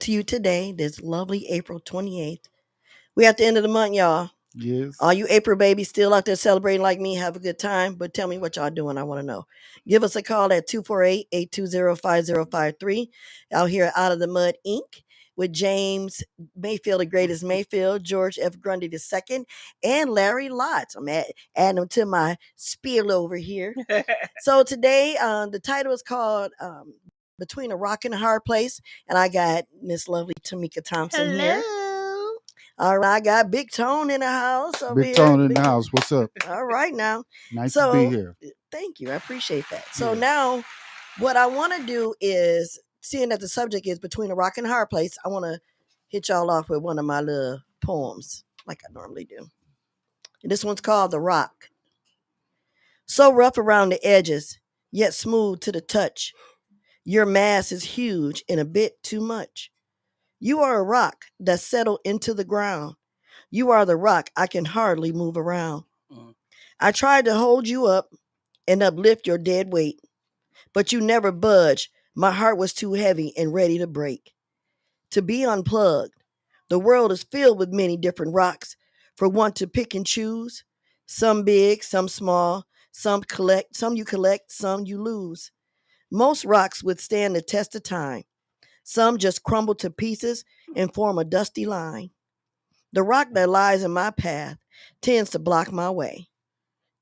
to you today, this lovely April 28th. We at the end of the month, y'all. Yes. All you April babies still out there celebrating like me, have a good time. But tell me what y'all doing. I want to know. Give us a call at 248-820-5053. Out here Out of the Mud Inc. with James Mayfield, the greatest Mayfield, George F. Grundy II, and Larry Lotz. adding them to my spiel over here. So today, the title is called Between a Rock and a Hard Place. And I got Miss Lovely Tameka Thompson here. Hello. All right, I got Big Tone in the house over Big here. Tone in the house. What's up? All right now. Nice to be So here. thank you. I appreciate that. So Yeah. now what I want to do is, seeing that the subject is between a rock and a hard place, I want to hit y'all off with one of my little poems, like I normally do. And this one's called The Rock. So rough around the edges, yet smooth to the touch. Your mass is huge and a bit too much. You are a rock that's settled into the ground. You are the rock I can hardly move around. Mm. I tried to hold you up and uplift your dead weight, but you never budged. My heart was too heavy and ready to break. To be unplugged, the world is filled with many different rocks for one to pick and choose. Some big, some small, some you collect, some you lose. Most rocks withstand the test of time. Some just crumble to pieces and form a dusty line. The rock that lies in my path tends to block my way.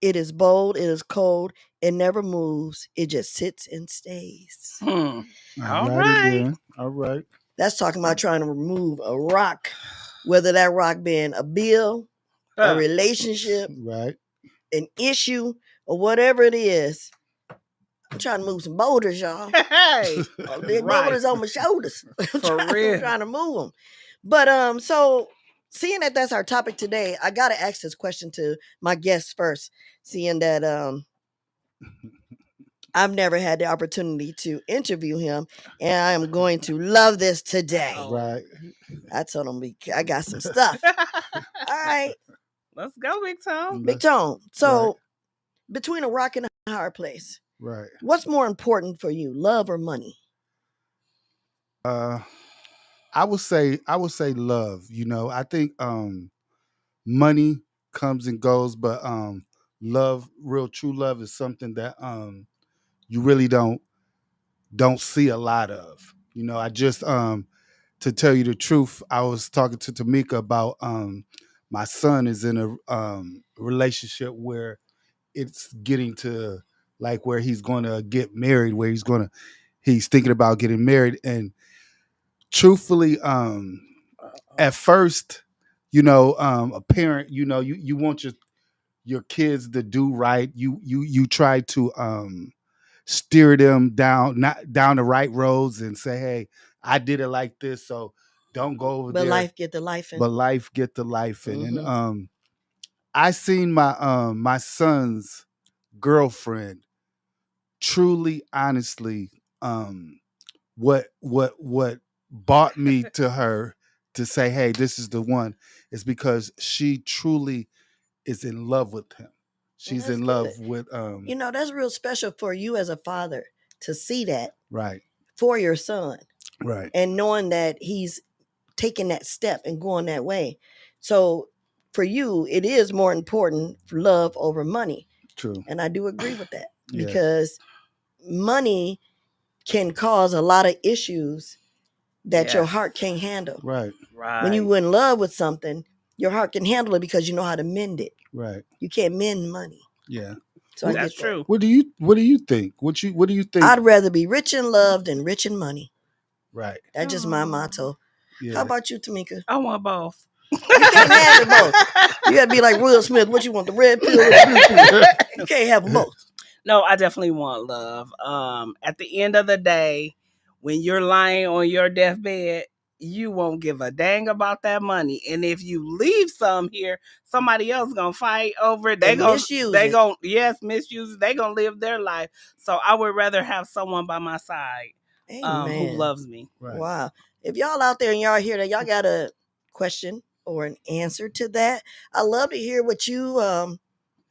It is bold, it is cold, it never moves, it just sits and stays. Hmm. All All righty right. then. All right. That's talking about trying to remove a rock, whether that rock being a bill, a relationship, Right. an issue, or whatever it is. I'm trying to move some boulders, y'all. Hey. There's Right. boulders on my shoulders. For real. I'm trying to move them. But so seeing that that's our topic today, I gotta ask this question to my guests first. Seeing that I've never had the opportunity to interview him, and I am going to love this today. Oh. Right. I told him I got some stuff. All right, Let's go, Big Tom. Big Tone. So between a rock and a hard place, Right. what's more important for you, love or money? I would say love. I think money comes and goes, but love, real true love is something that you really don't see a lot of. I just to tell you the truth, I was talking to Tameka about my son is in a relationship where it's getting to like where he's going to get married, where he's thinking about getting married. And truthfully, at first, a parent, you want your kids to do right. You try to steer them down the right roads and say, hey, I did it like this, so don't go over But there. life get the life in. But life get the life in. Mhm. And I seen my son's girlfriend truly, honestly, what brought me to her to say, hey, this is the one, is because she truly is in love with him. She's that's in love good. with That's real special for you as a father to see that right, for your son right. and knowing that he's taking that step and going that way. So for you, it is more important for love over money. True. And I do agree with that Yeah. because money can cause a lot of issues that your Yes. heart can't handle. Right, Right. When you in love with something, your heart can handle it because you know how to mend it. right. You can't mend money. Yeah. So I That's get that. true. What do you think? What do you think? I'd rather be rich in love than rich in money. Right. That's just my motto. Yeah. How about you, Tameka? I want both. You can't have it both. You gotta be like Will Smith. What you want, the red pill or the blue pill? You can't have them both. No, I definitely want love. At the end of the day, when you're lying on your deathbed, you won't give a dang about that money. And if you leave some here, somebody else gonna fight over it. Misuse it. Misuse it. They gonna live their life. So I would rather have someone by my side who Amen. loves me. Right. Wow. If y'all out there and y'all hear that, y'all got a question or an answer to that, I love to hear what you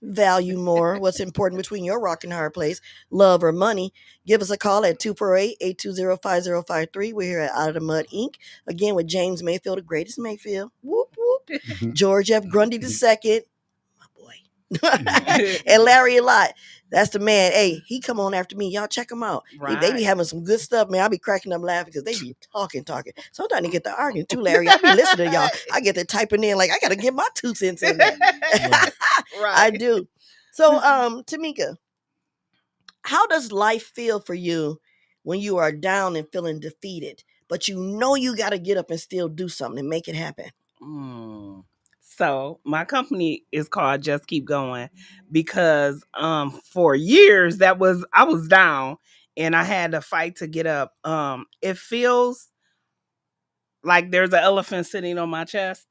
value more, what's important between your rock and hard place, love or money, give us a call at 248-820-5053. We're here at Out of the Mud Inc. Again with James Mayfield, the greatest Mayfield. Whoop, whoop. George F. Grundy II. My boy. And Larry Lott. That's the man. Hey, he come on after me. Y'all check him out. They be having some good stuff, man. I be cracking up laughing because they be talking. Sometimes they get to arguing too, Larry. I be listening to y'all. I get to typing in like I got to get my 2 cents in there. I do. So, Tameka, how does life feel for you when you are down and feeling defeated, but you know you got to get up and still do something and make it happen? So my company is called Just Keep Going because for years I was down and I had to fight to get up. It feels like there's an elephant sitting on my chest,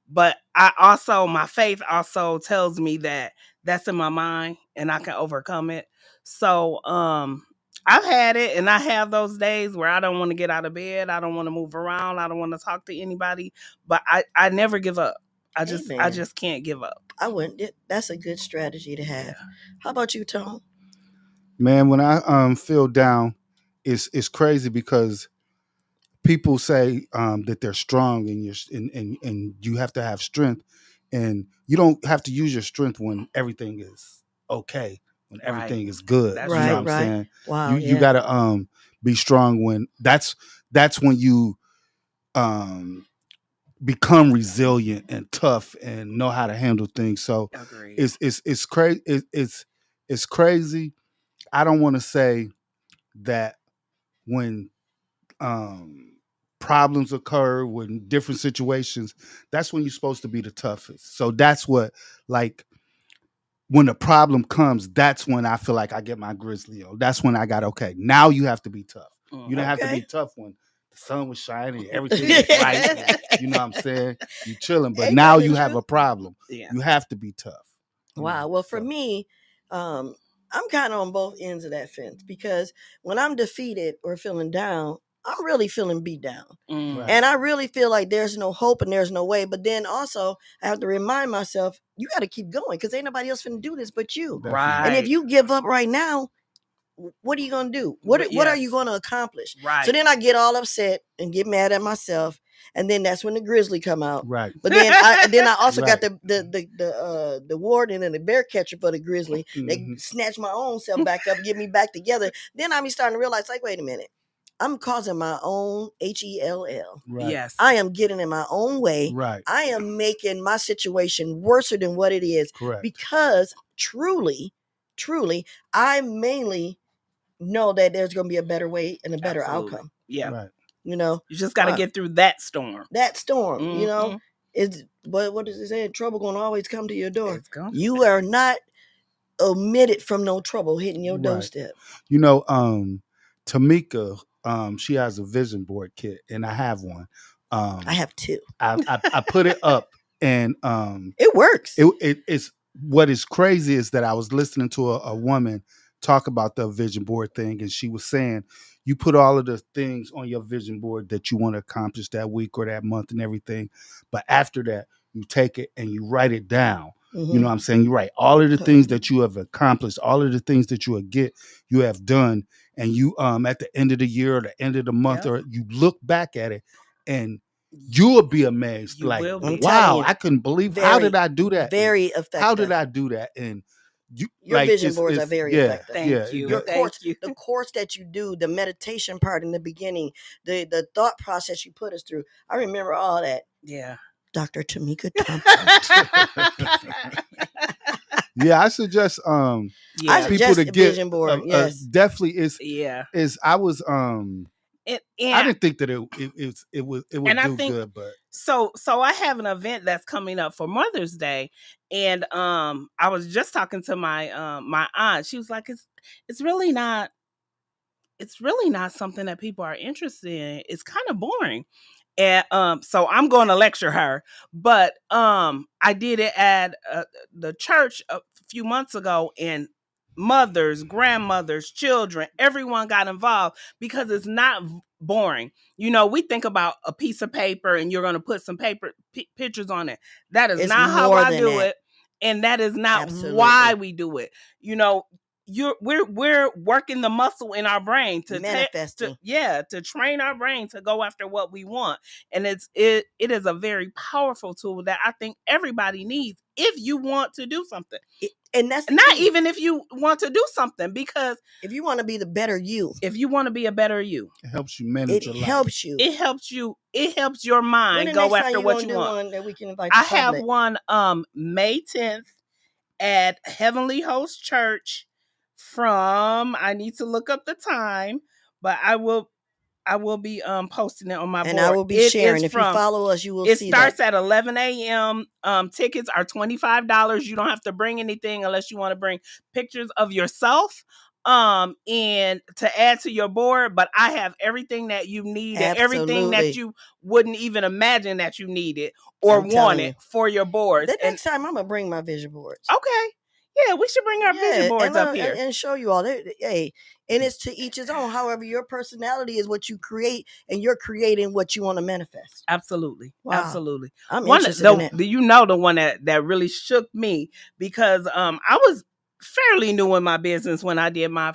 but my faith also tells me that that's in my mind and I can overcome it. So I've had it, and I have those days where I don't want to get out of bed, I don't want to move around, I don't want to talk to anybody, but I never give up. I just can't give up. I wouldn't. That's a good strategy to have. Yeah. How about you, Tom? Man, when I feel down, it's crazy because people say that they're strong and you have to have strength, and you don't have to use your strength when everything is okay, when everything is good. That's you know what I'm saying? Wow. You gotta be strong when that's when you become resilient and tough and know how to handle things. So it's crazy. It's crazy. I don't want to say that when problems occur, when different situations, that's when you're supposed to be the toughest. So that's what, like, when the problem comes, that's when I feel like I get my grizzly on. That's when I got, okay, now you have to be tough. You don't have to be tough when the sun was shining, everything was right. You know what I'm saying? You chilling, but now you have a problem. Yeah. You have to be tough. Wow. Well, for me, I'm kind of on both ends of that fence because when I'm defeated or feeling down, I'm really feeling beat down. Right. And I really feel like there's no hope and there's no way. But then also I have to remind myself, you got to keep going because ain't nobody else finna do this but you. Right. And if you give up right now, what are you going to do? What are you going to accomplish? Right. So then I get all upset and get mad at myself. And then that's when the grizzly come out. Right. But then I also got the warden and the bear catcher for the grizzly. Mm-hmm. They snatch my own self back up, get me back together. Then I'm starting to realize, like, wait a minute. I'm causing my own HELL. Right. Yes. I am getting in my own way. Right. I am making my situation worse than what it is. Correct. Because truly, I mainly know that there's going to be a better way and a better outcome. Yeah. Right. You know, you just got to get through that storm. Mm-hmm. You know, it's what does it say? Trouble going to always come to your door. You are not omitted from no trouble hitting your doorstep. You know, Tameka, she has a vision board kit, and I have one. I have two. I put it up, and it works. It's what is crazy is that I was listening to a woman talk about the vision board thing, and she was saying you put all of the things on your vision board that you want to accomplish that week or that month and everything, but after that you take it and you write it down. Mm-hmm. You know what I'm saying? You write all of the things that you have accomplished, all of the things that you have done, and you at the end of the year or the end of the month, or you look back at it and you will be amazed. You like, wow, I couldn't believe how did I do that? Very effective. How did I do that? And your vision boards are very effective. Thank you. The course that you do, the meditation part in the beginning, the thought process you put us through. I remember all that. Yeah. Dr. Tameka Thompson. Yeah, I suggest people to get vision board. Yes. Definitely is I was and I didn't think that it would do good, but so I have an event that's coming up for Mother's Day, and I was just talking to my my aunt. She was like, it's really not something that people are interested in. It's kind of boring. And so I'm going to lecture her, but I did it at the church a few months ago, and mothers, grandmothers, children, everyone got involved because it's not boring. You know, we think about a piece of paper and you're going to put some pictures on it. That is not how I do it. and that is not Absolutely. why we do it. You know, we're working the muscle in our brain to Manifesting. to train our brain to go after what we want. And it is a very powerful tool that I think everybody needs if you want to do something. And that's not even if you want to do something, because if you want to be the better you, if you want to be a better you, It helps you manage your life. helps you. it helps you. It helps your When mind the go next time after you what gonna you do want. one that we can invite the I have public? one May 10th at Heavenly Host Church from, I need to look up the time, but I will be posting it on my board. And I will be sharing. If you follow us, you will see that. It starts at 11 a.m. Tickets are $25. You don't have to bring anything unless you want to bring pictures of yourself and to add to your board. But I have everything that you need and everything that you wouldn't even imagine that you needed or wanted for your boards. The next time I'm gonna bring my vision boards. Okay. Yeah, we should bring our vision boards up here and show you all. Hey, and it's to each his own. However, your personality is what you create, and you're creating what you want to manifest. Absolutely. Wow. Absolutely. I'm interested in that. You know, the one that really shook me, because I was fairly new in my business when I did my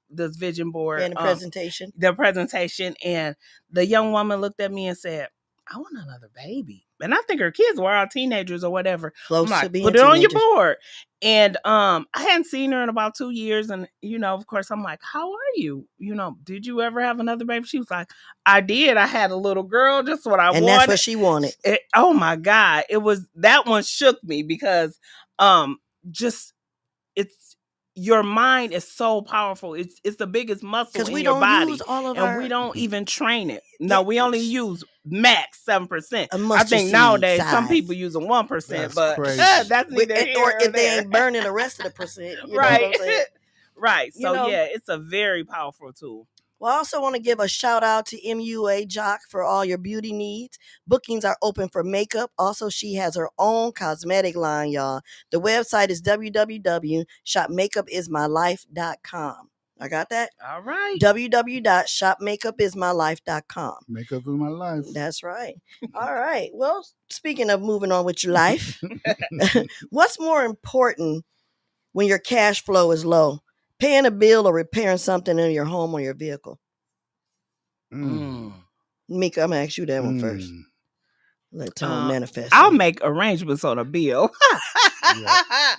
this vision board and the presentation, and the young woman looked at me and said, "I want another baby." And I think her kids were all teenagers or whatever. Close to being put it on your board. And I hadn't seen her in about 2 years. And, you know, of course, I'm like, "How are you? You know, did you ever have another baby?" She was like, "I did. I had a little girl, just what I wanted." And that's what she wanted. Oh my God. That one shook me, because your mind is so powerful. It's the biggest muscle in your body, and we don't even train it. No, we only use max 7%. I think nowadays some people using 1%, but that's neither here or if there. they ain't burning the rest of the percent. You right, know what I'm saying? Right. So yeah, it's a very powerful tool. Well, I also want to give a shout out to MUA Jock for all your beauty needs. Bookings are open for makeup. Also, she has her own cosmetic line, y'all. The website is www.shopmakeupismylife.com. I got that? All right. www.shopmakeupismylife.com. Makeup is my life. That's right. All right. Well, speaking of moving on with your life, what's more important when your cash flow is low? Paying a bill or repairing something in your home or your vehicle? Mika, I'm going to ask you that one first. Let Tom manifest. I'll make arrangements on a bill. I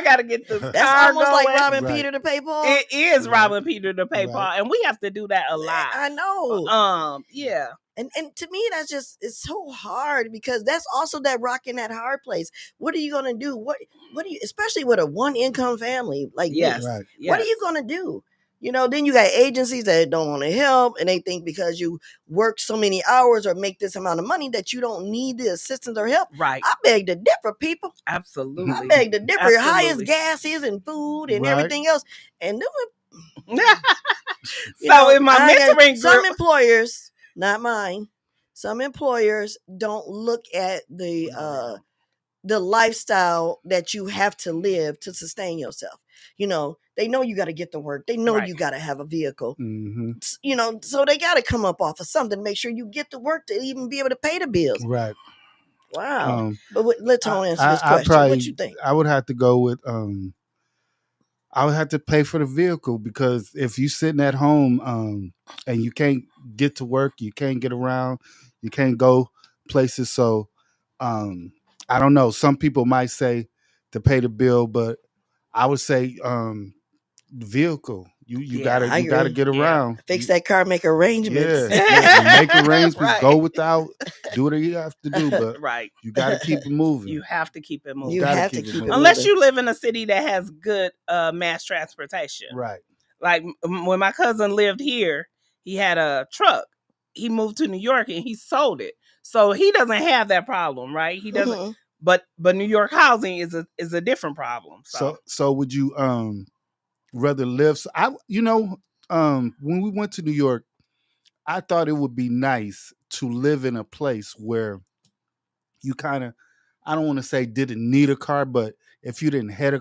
got to get this. That's almost like robbing Peter to pay Paul. It is robbing Peter to pay Paul, and we have to do that a lot. I know. Yeah. And to me, that's just, it's so hard, because that's also that rock in that hard place. What are you going to do? What do you, especially with a one income family like this, what are you going to do? You know, then you got agencies that don't want to help, and they think because you work so many hours or make this amount of money that you don't need the assistance or help. Right. I beg to differ, people. Absolutely. I beg to differ. High as gas is and food and everything else. And so in my mentoring group, some employers, not mine, some employers don't look at the lifestyle that you have to live to sustain yourself. You know, they know you got to get to work. They know you got to have a vehicle. You know, so they got to come up off of something to make sure you get to work to even be able to pay the bills. Right. Wow. But let Tom answer this question. What you think? I would have to go with I would have to pay for the vehicle, because if you sitting at home and you can't get to work, you can't get around, you can't go places. So I don't know. Some people might say to pay the bill, but I would say vehicle. You gotta get around. Fix that car, make arrangements. Make arrangements. Go without. Do what you have to do, but you gotta keep it moving. You have to keep it moving. You have to keep it moving. Unless you live in a city that has good mass transportation. Right. Like when my cousin lived here, he had a truck. He moved to New York and he sold it, so he doesn't have that problem, right? He doesn't. But New York housing is a different problem. So would you rather live? When we went to New York, I thought it would be nice to live in a place where you kind of, I don't want to say didn't need a car, but if you didn't have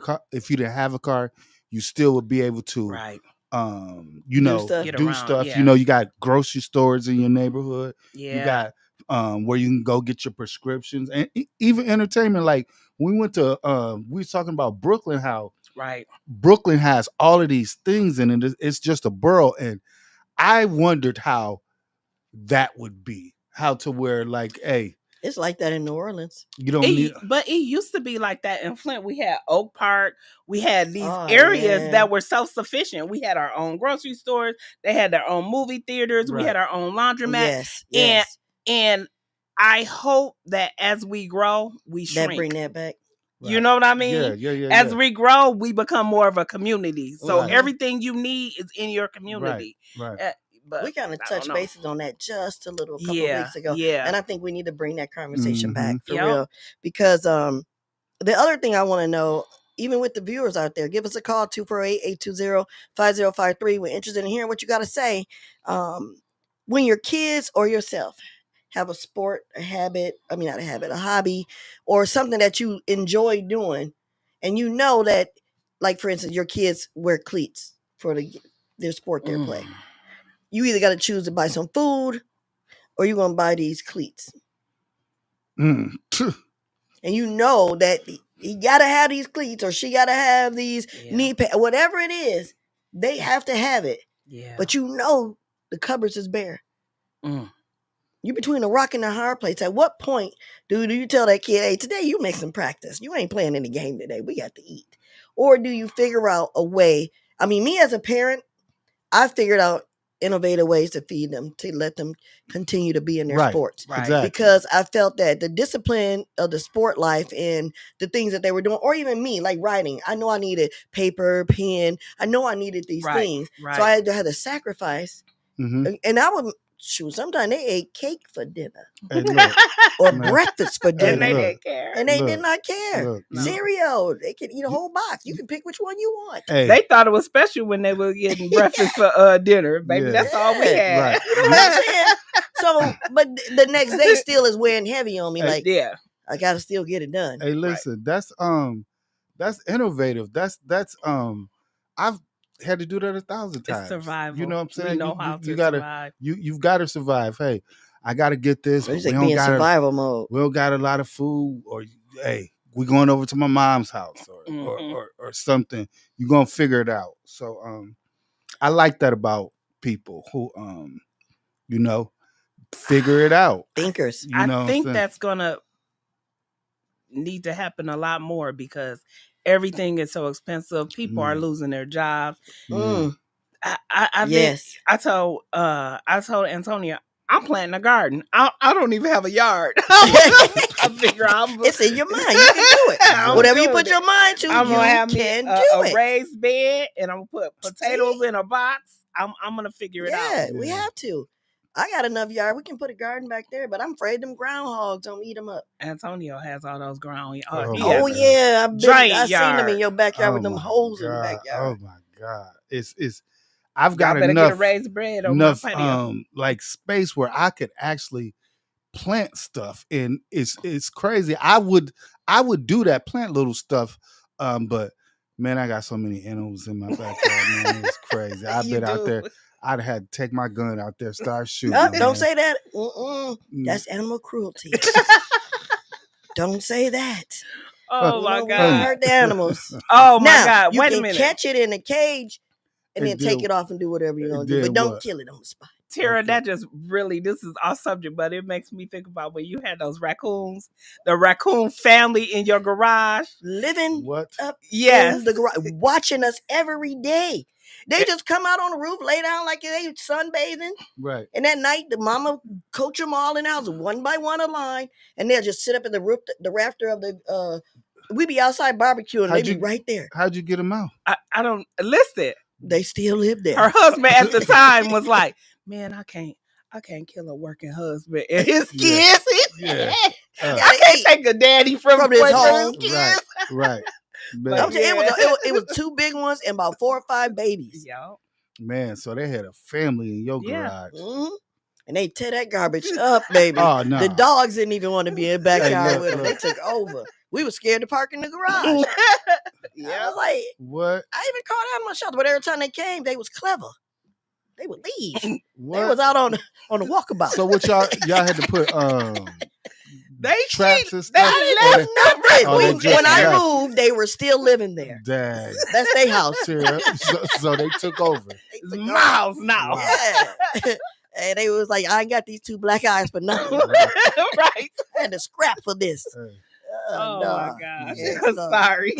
a car, you still would be able to do stuff. Yeah. You know, you got grocery stores in your neighborhood. Yeah. You got where you can go get your prescriptions and even entertainment. Like we went to, we was talking about Brooklyn, how Right. Brooklyn has all of these things in it. It's just a borough, and I wondered how that would be, how to where like, hey, It's like that in New Orleans. you don't need. But it used to be like that in Flint. We had Oak Park. We had these Oh, areas yeah. that were self-sufficient. We had our own grocery stores. They had their own movie theaters. We Right. had our own laundromat. Yes, yes. And I hope that as we grow, we That shrink. bring that back. You Right. know what I mean? Yeah. As we grow, we become more of a community. So Right. everything you need is in your community. Right. But We kind of I don't touched know. bases on that just a couple weeks ago. Yeah. And I think we need to bring that conversation back for Yep. real. Because the other thing I want to know, even with the viewers out there, give us a call, 248-820-5053. We're interested in hearing what you got to say. When your kids or yourself have a sport, a hobby, or something that you enjoy doing, and you know that, like for instance, your kids wear cleats for their sport they're playing. You either got to choose to buy some food or you're going to buy these cleats. Mm. And you know that he got to have these cleats or she got to have these knee pads, whatever it is, they have to have it. Yeah. But you know the cupboards is bare. You're between a rock and a hard place. At what point do you tell that kid, hey, today you make some practice. You ain't playing in the game today. We got to eat. Or do you figure out a way? I mean, me as a parent, I figured out innovative ways to feed them, to let them continue to be in their sports. Right. Exactly. Because I felt that the discipline of the sport life and the things that they were doing, or even me, like writing, I know I needed paper, pen. I know I needed these things. Right. So I had to sacrifice. Mm-hmm. And I would, sometimes they ate cake for dinner. Hey, look, or man. breakfast for dinner. And they look, didn't care. And they look, did not care. look, No. Cereal. They could eat a whole box. You can pick which one you want. hey, They thought it was special when they were getting breakfast for dinner. Baby, Yeah. that's all we had. Right. You know what I'm saying? So, but the next day still is weighing heavy on me. Hey, Like, Yeah. I got to still get it done. hey, listen, that's innovative. That's I've had to do that 1,000 times. It's survival. You know what I'm saying? We know how to gotta, survive. You've got to survive. Hey, I got to get this. So But it's we like don't being got survival mode. we don't got a lot of food, or hey, we going over to my mom's house, or something. You're gonna figure it out. So I like that about people who figure it out. Thinkers. You know I what think I'm saying? that's gonna need to happen a lot more because everything is so expensive. People are losing their jobs. Mm. I think Yes. I told Antonia, I'm planting a garden. I don't even have a yard. I figure It's in your mind. You can do it. I'm Whatever you doing put it. your mind to, I'm you gonna have can me do a it. raised bed, and I'm gonna put potatoes in a box. I'm gonna figure it out. Yeah, we have to. I got enough yard. We can put a garden back there, but I'm afraid them groundhogs don't eat them up. Antonio has all those ground. Oh, He my has Oh God. yeah, giant I seen them in yard. your backyard Oh, with them my holes in the God. backyard. Oh my God. It's I've Y'all got better enough get a raised bread on enough my patio. like space where I could actually plant stuff, and it's crazy. I would do that, plant little stuff, but man, I got so many animals in my backyard, man. It's crazy. I've You been out do. there. I'd had to take my gun out there, start shooting. Don't man. say that. That's animal cruelty. Don't say that. Oh You my know, we don't God. hurt the animals. Oh my Now, God. you Wait a can minute. catch it in a cage and It then take did- it off and do whatever you're it gonna do, but did don't what? kill it on the spot. Tara, Okay. that just really, this is our subject, but it makes me think about when you had those raccoons, the raccoon family in your garage. Living What? up Yes. in the garage, watching us every day. They just come out on the roof, lay down like they sunbathing, Right. and at night the mama coach them all in the house one by one a line, and they'll just sit up in the roof, the rafter of the. We be outside barbecuing, they be right there. How'd you get them out? I don't listen. They still live there. Her husband at the time was like, "Man, I can't kill a working husband and his Yeah. kids. Yeah. I can't take a daddy from his away from home. his kids." Right. But I'm Man, saying, it was two big ones and about 4 or 5 babies. Yeah. man, so they had a family in your Yeah. garage. Mhm. And they tear that garbage up, baby. Oh no. The dogs didn't even want to be in the backyard look, with them. look. They took over. We were scared to park in the garage. I Yeah. was like, What? I even called out my shelter, but every time they came, they was clever. They would leave. What? They was out on the walkabout. So what y'all had to put They traps and they stuff? left nothing. Oh, they just When I left. moved, they were still living there. Dang. That's their house. So they took over. It's miles now. Wow. Yeah. And they was like, I ain't got these 2 black eyes for nothing. Right. I had to scrap for this. Oh no. my gosh. Yeah, I'm so- sorry.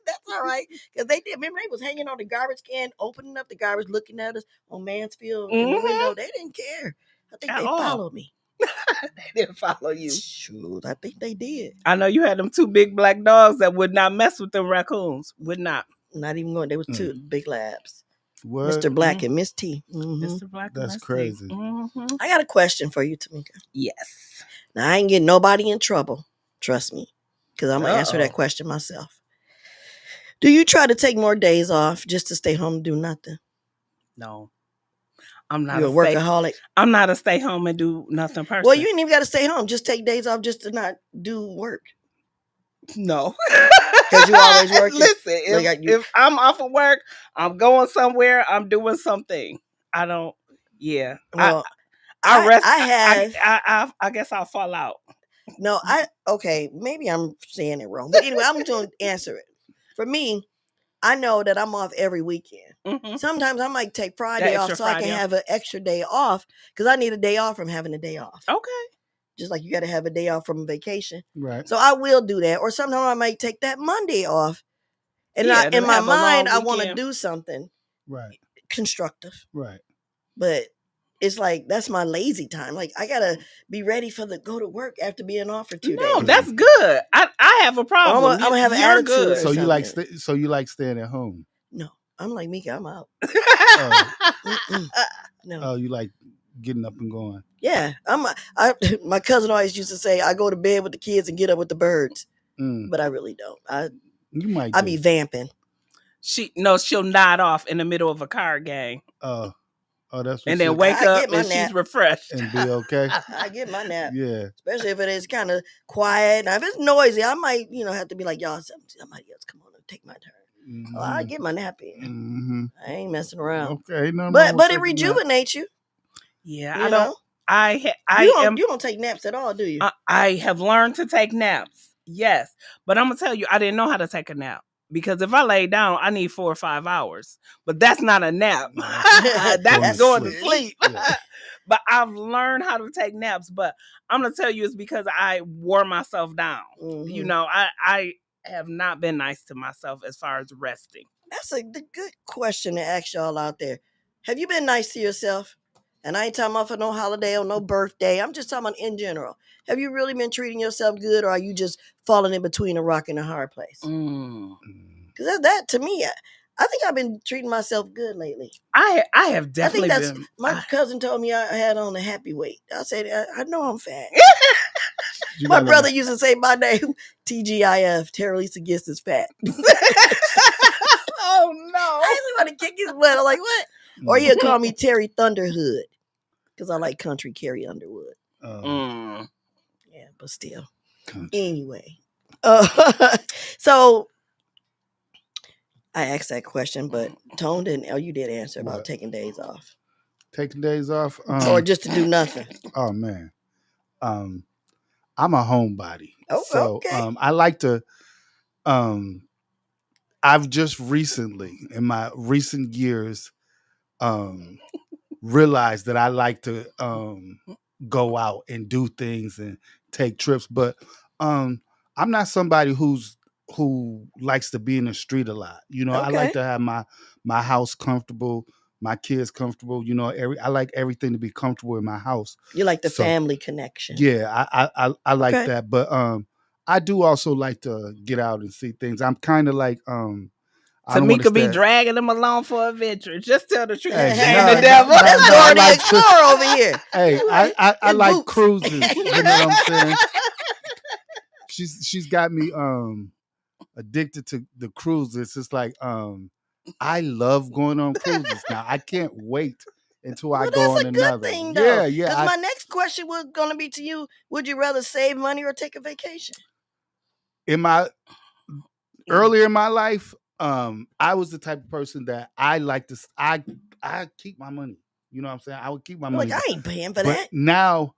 That's all right. Because they did. Remember, they was hanging on the garbage can, opening up the garbage, looking at us on Mansfield in the Mhm. window. They didn't care. I think At they all. followed me. They didn't follow you. Shoot, I think they did. I know you had them 2 big black dogs that would not mess with them raccoons. Would not. Not even going. There was 2 big labs. What? Mr. Black and Miss T. Mhm. Mr. Black. and That's Miss T. crazy. Mhm. I got a question for you, Tameka. Yes. Now, I ain't getting nobody in trouble. Trust me. Because I'm going to answer Uh-oh. that question myself. Do you try to take more days off just to stay home and do nothing? No. I'm not You're a workaholic? I'm not a stay home and do nothing person. Well, you ain't even got to stay home. Just take days off just to not do work. no. Because you always working. Listen, Like, if I'm off of work, I'm going somewhere, I'm doing something. I don't, yeah. Well, I rest. I have. I guess I'll fall out. No, okay, maybe I'm saying it wrong. But anyway, I'm going to answer it. For me, I know that I'm off every weekend. Mhm. Sometimes I might take Friday off extra so I Friday can off. have an extra day off because I need a day off from having a day off. Okay. Just like you got to have a day off from vacation. Right. So I will do that. Or sometimes I might take that Monday off. And Yeah, in my have a long mind, I want to weekend. do something Right. constructive. Right. But it's like, that's my lazy time. Like, I got to be ready for go to work after being off for 2 No, days. that's good. I have a problem. I'm gonna have an You're attitude. good. So you like something. staying at home? No, I'm like Mika. I'm out. Mm-mm. No. Oh, you like getting up and going? Yeah, my cousin always used to say, I go to bed with the kids and get up with the birds. Mm. But I really don't. You might. I be vamping. She'll nod off in the middle of a card game. Oh, that's what and then she- wake I up get my and nap. she's refreshed. and be okay. I get my nap. Yeah. Especially if it is kind of quiet. Now, if it's noisy, I might, have to be like, y'all, somebody else come on and take my turn. Mm-hmm. I get my nap in. Mm-hmm. I ain't messing around. Okay. No. But it rejuvenates you. Yeah, You I know? don't. I You don't take naps at all, do you? I have learned to take naps. Yes, but I'm gonna tell you, I didn't know how to take a nap because if I lay down, I need 4 or 5 hours. But that's not a nap. That's going to sleep. Yeah. But I've learned how to take naps. But I'm gonna tell you, it's because I wore myself down. Mhm. You know, I have not been nice to myself as far as resting. That's a good question to ask y'all out there. Have you been nice to yourself? And I ain't talking about for no holiday or no birthday. I'm just talking about in general. Have you really been treating yourself good, or are you just falling in between a rock and a hard place? Because that to me, I think I've been treating myself good lately. I have definitely I think been. my cousin told me I had on a happy weight. I said, I know I'm fat. You My got brother used to say my name, TGIF, Terralisa gets is fat. Oh no! I used to want to kick his butt. I'm like, what? Or he'll call me Terry Thunderhood because I like country Carrie Underwood. Yeah, but still. Country. Anyway, so I asked that question, but Tone didn't. Oh, you did answer about What? taking days off, Taking days off, or just to do nothing. Oh man, I'm a homebody. Oh, So okay. I like to. I've just recently, in my recent years, realized that I like to go out and do things and take trips, but I'm not somebody who likes to be in the street a lot. You know, I like Okay. to have my house comfortable, my kids comfortable. You know, I like everything to be comfortable in my house. You like the So, family connection. Yeah, I like Okay. that, but I do also like to get out and see things. I'm kind of like I don't wanna Tameka be stay- dragging them along for adventure. Just tell the truth. Hey, Shame no, the devil. no, That's no, Dora I the like Explorer over here. Hey, I In like boots. cruises. You know what I'm saying? She's got me addicted to the cruises. It's like I love going on cruises now. I can't wait until I Well, go that's on a good another. thing, though. Yeah. Because my next question was going to be to you: would you rather save money or take a vacation? In my earlier in my life, I was the type of person that I I keep my money. You know what I'm saying? I would keep my You're money. like, I ain't paying for but that. now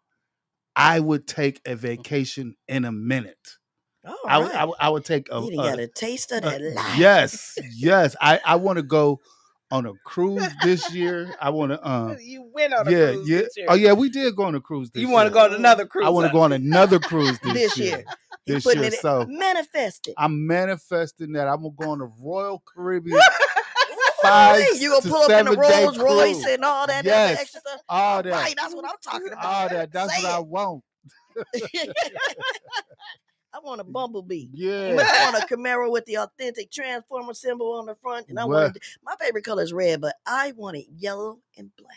I would take a vacation in a minute. All I right. would take You done got a taste of that life. yes. I want to go on a cruise this year. I want to You went on a cruise this year. Oh yeah, we did go on a cruise this year. You want to go on another cruise? I want to go on another cruise this year. This putting year. It So manifested. I'm manifesting that I'm gonna go on the Royal Caribbean 5 you gonna to pull up in the 7 day Rolls Royce cruise. and all that Yes, extra stuff. all that. Right, that's what I'm talking about. All that. That's Say what I it. want. I want a Bumblebee. Yeah. I want a Camaro with the authentic Transformer symbol on the front. And I wanted my favorite color is red, but I want it yellow and black.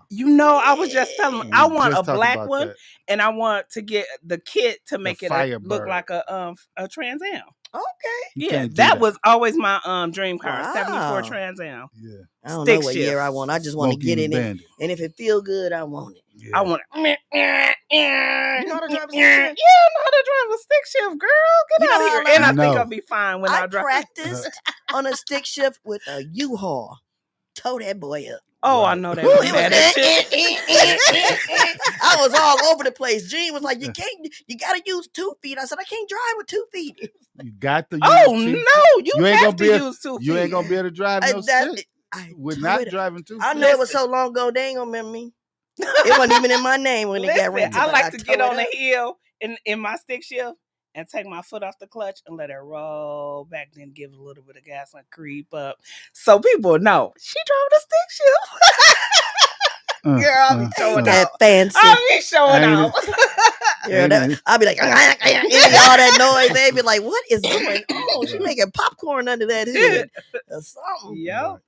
You know, I was just telling them, I want a black one, that. and I want to get the kit to make it look like a Trans Am. Okay. Yeah, that was always my dream car, 74 Trans Am. Yeah. I don't know what year I want. I just want to get in it. And if it feel good, I want it. Yeah. I want it. You know how to drive a stick shift? Yeah, I know how to drive a stick shift, girl. Get out of here. And I think I'll be fine when I drive. I practiced on a stick shift with a U-Haul. Tow that boy up. Oh, I know that. I was all over the place. Gene was like, you gotta use 2 feet. I said, I can't drive with 2 feet. You got to use you ain't have to use 2 feet. You ain't gonna be able to drive no stick. We're not driving 2 feet. I know it was so long ago, they ain't gonna remember me. It wasn't even in my name when it got rented. I like to get on the hill in my stick shift and take my foot off the clutch and let it roll back, then give it a little bit of gas and creep up. So people know she drove the stick shift. Girl, I'll be showing out. Fancy. I'll be showing out. I'll be like, all that noise. They be like, what is going on? She making popcorn under that hood or something. Yep.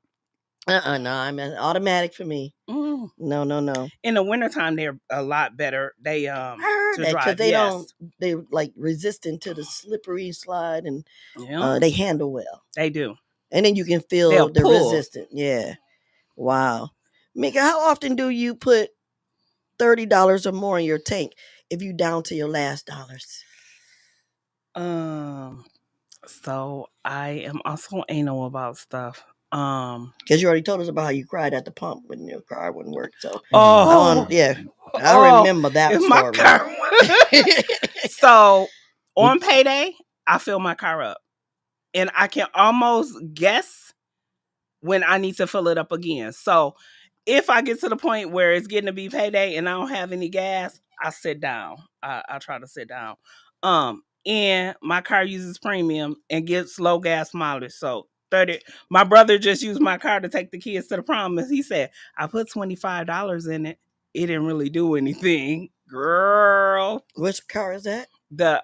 No, I mean automatic for me. No. In the wintertime, they're a lot better. They I heard that because they're like resistant to the slippery slide and they handle well. They do. And then you can feel the resistance. Yeah. Wow. Mika, how often do you put $30 or more in your tank if you down to your last dollars? So I am also anal about stuff. Because you already told us about how you cried at the pump when your car wouldn't work. So I remember that story. My car. So on payday, I fill my car up, and I can almost guess when I need to fill it up again. So if I get to the point where it's getting to be payday and I don't have any gas, I sit down. I try to sit down. And my car uses premium and gets low gas mileage. So 30. My brother just used my car to take the kids to the prom. He said, I put $25 in it. It didn't really do anything. Girl. Which car is that? The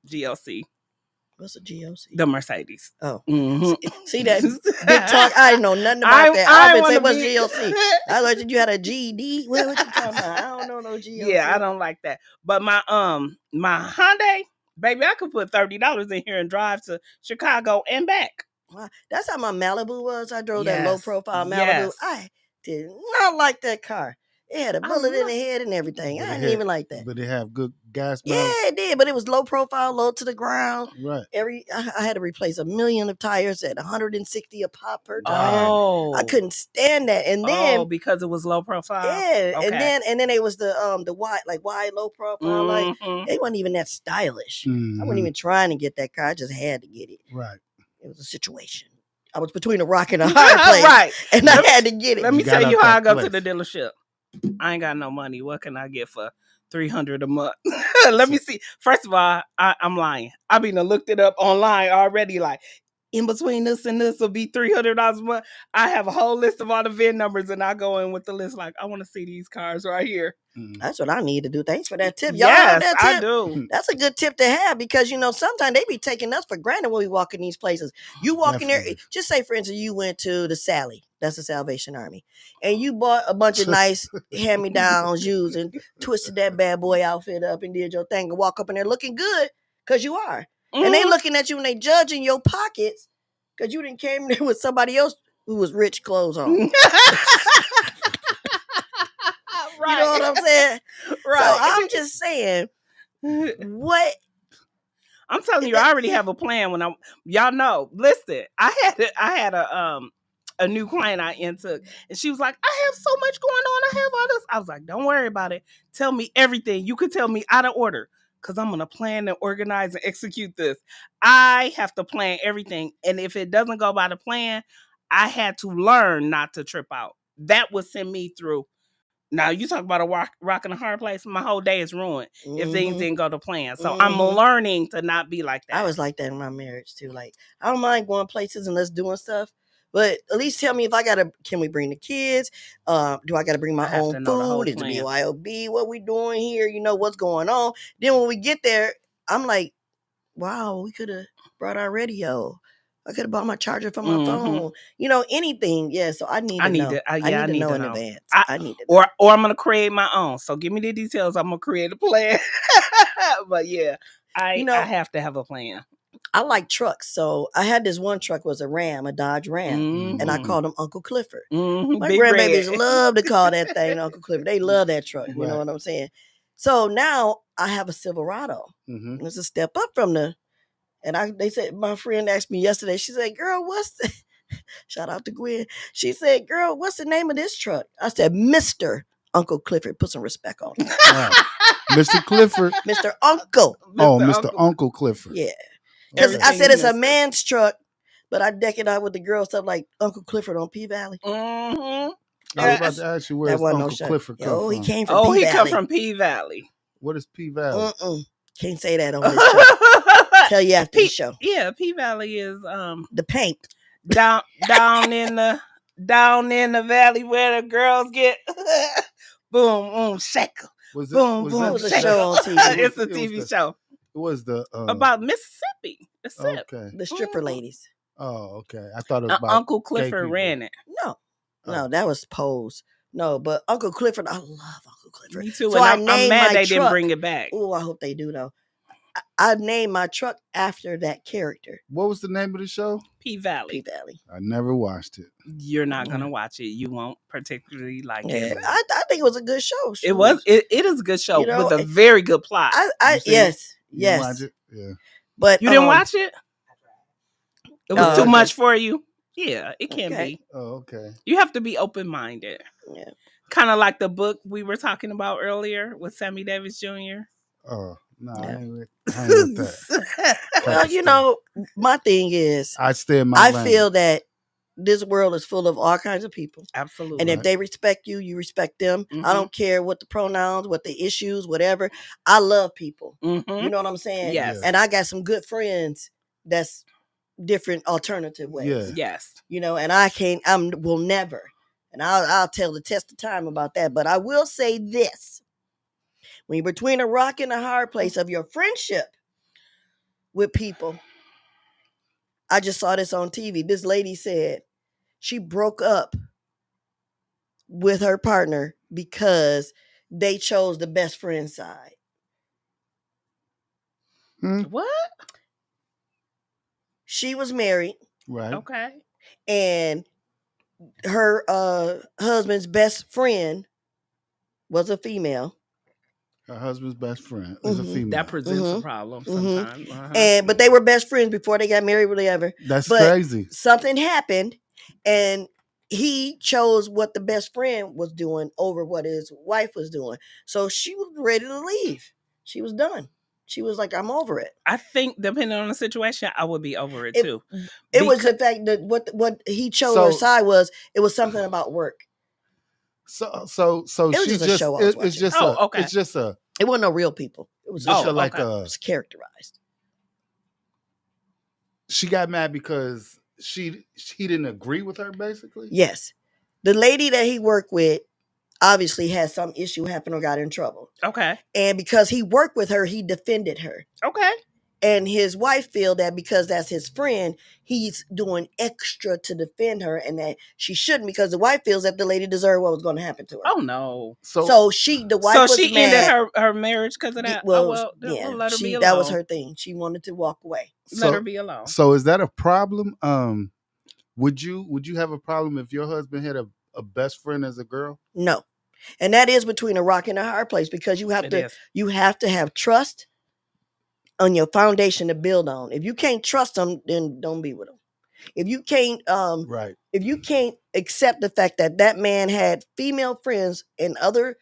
GLC. What's a GLC? The Mercedes. Oh. Mm-hmm. See that big talk? I didn't know nothing about that. I would say what's GLC. I thought you had a GD. What you talking about? I don't know no GLC. Yeah, I don't like that. But my Hyundai, baby, I could put $30 in here and drive to Chicago and back. Wow. That's how my Malibu was. I drove that low profile Malibu. Yes. I did not like that car. It had a bullet in the head and everything. I didn't even like that. But it have good gas mileage. Yeah, it did. But it was low profile, low to the ground. Right. I had to replace 1 million of tires at 160 a pop per tire. Oh. I couldn't stand that. And then because it was low profile. Yeah. Okay. And then it was the wide low profile. Like it wasn't even that stylish. I wasn't even trying to get that car. I just had to get it. Right. It was a situation. I was between a rock and a hard place. Right. And I had to get it. Let me tell you how I go to the dealership. I ain't got no money. What can I get for $300 a month? Let me see. First of all, I'm lying. I mean, I looked it up online already. Like in between this and this will be $300 a month. I have a whole list of all the VIN numbers, and I go in with the list. Like I want to see these cars right here. That's what I need to do. Thanks for that tip. Y'all yes, that tip? I do. That's a good tip to have because sometimes they be taking us for granted when we walk in these places. You walk in there, just say for instance, you went to the Sally. That's the Salvation Army. And you bought a bunch of nice hand-me-downs, used and twisted that bad boy outfit up and did your thing and walk up in there looking good because you are. And they looking at you and they judging your pockets because you didn't came there with somebody else who was rich clothes on. Right. You know what I'm saying? Right. So I'm just saying, what? I'm telling you, I already have a plan. Y'all know. Listen, I had a a new client I took, and she was like, I have so much going on. I have all this. I was like, don't worry about it. Tell me everything. You could tell me out of order, because I'm going to plan and organize and execute this. I have to plan everything. And if it doesn't go by the plan, I had to learn not to trip out. That would send me through. Now, you talk about a rock in a hard place. My whole day is ruined if things didn't go to plan. So I'm learning to not be like that. I was like that in my marriage too. Like, I don't mind going places and let's doing stuff, but at least tell me if I gotta. Can we bring the kids? Do I gotta bring my own food? Is it BYOB? What we doing here? You know what's going on. Then when we get there, I'm like, wow, we could have brought our radio. I could have bought my charger for my phone. You know, anything. Yeah, so I need to know. I need to know in advance. I need to know. Or I'm going to create my own. So give me the details. I'm going to create a plan. But yeah, I have to have a plan. I like trucks. So I had this one truck was a Ram, a Dodge Ram. And I called him Uncle Clifford. My grandbabies love to call that thing Uncle Clifford. They love that truck. You know what I'm saying? So now I have a Silverado. It's a step up from the... And they said, my friend asked me yesterday, she said, girl, what's the... Shout out to Gwen. She said, girl, what's the name of this truck? I said, Mr. Uncle Clifford. Put some respect on it. Mr. Clifford. Mr. Uncle. Mr. Uncle Clifford. Yeah. Because I said it's a man's truck, but I deck it out with the girl stuff like Uncle Clifford on P-Valley. I was about to ask you where Uncle Clifford come from. He came from P-Valley. He come from P-Valley. What is P-Valley? Can't say that on this show. Tell you after the show. Yeah, P-Valley is the paint down in the valley where the girls get boom boom shaker. Boom boom. It was a show on TV. It's a TV show. It was the about Mississippi. Okay. The stripper ladies. Oh, okay. I thought it was about Uncle Clifford ran it. No, that was Pose. No, but Uncle Clifford, I love Uncle Clifford. Me too. So I'm mad they didn't bring it back. Oh, I hope they do though. I named my truck after that character. What was the name of the show? P-Valley. P-Valley. I never watched it. You're not gonna watch it. You won't particularly like it. I think it was a good show. It was. It is a good show with a very good plot. Yes. Watch it? Yeah. But you didn't watch it? It was too much for you. Yeah, it can be. Oh, okay. You have to be open-minded. Yeah. Kind of like the book we were talking about earlier with Sammy Davis Jr. Oh, no, I ain't with that. Well, you know, my thing is, I feel that this world is full of all kinds of people. Absolutely. And if they respect you, you respect them. I don't care what the pronouns, what the issues, whatever. I love people. You know what I'm saying? Yes. And I got some good friends that's different alternative ways. Yeah. Yes. You know, and will never. And I'll tell the test of time about that. But I will say this. When you're between a rock and a hard place of your friendship with people, I just saw this on TV. This lady said she broke up with her partner because they chose the best friend side. What? She was married. Right. Okay. And her husband's best friend was a female. Her husband's best friend is a female. That presents a problem sometimes. But they were best friends before they got married, whatever. That's crazy. Something happened, and he chose what the best friend was doing over what his wife was doing. So she was ready to leave. She was done. She was like, I'm over it. I think depending on the situation, I would be over it too. It was the fact that what he chose her side was, it was something about work. So it was she just a show I was watching. It's just it's just a. It wasn't no real people. It was just like it was characterized. She got mad because he didn't agree with her, basically. Yes, the lady that he worked with obviously had some issue happen or got in trouble. Okay, and because he worked with her, he defended her. Okay. And his wife feel that because that's his friend, he's doing extra to defend her, and that she shouldn't, because the wife feels that the lady deserved what was going to happen to her. Oh no! So the wife was she mad. Ended her marriage because of that. Let her be alone. That was her thing. She wanted to walk away. Let her be alone. So is that a problem? Would you have a problem if your husband had a best friend as a girl? No, and that is between a rock and a hard place, because you have to have trust on your foundation to build on. If you can't trust them, then don't be with them. If you can't Right. if you can't accept the fact that that man had female friends and other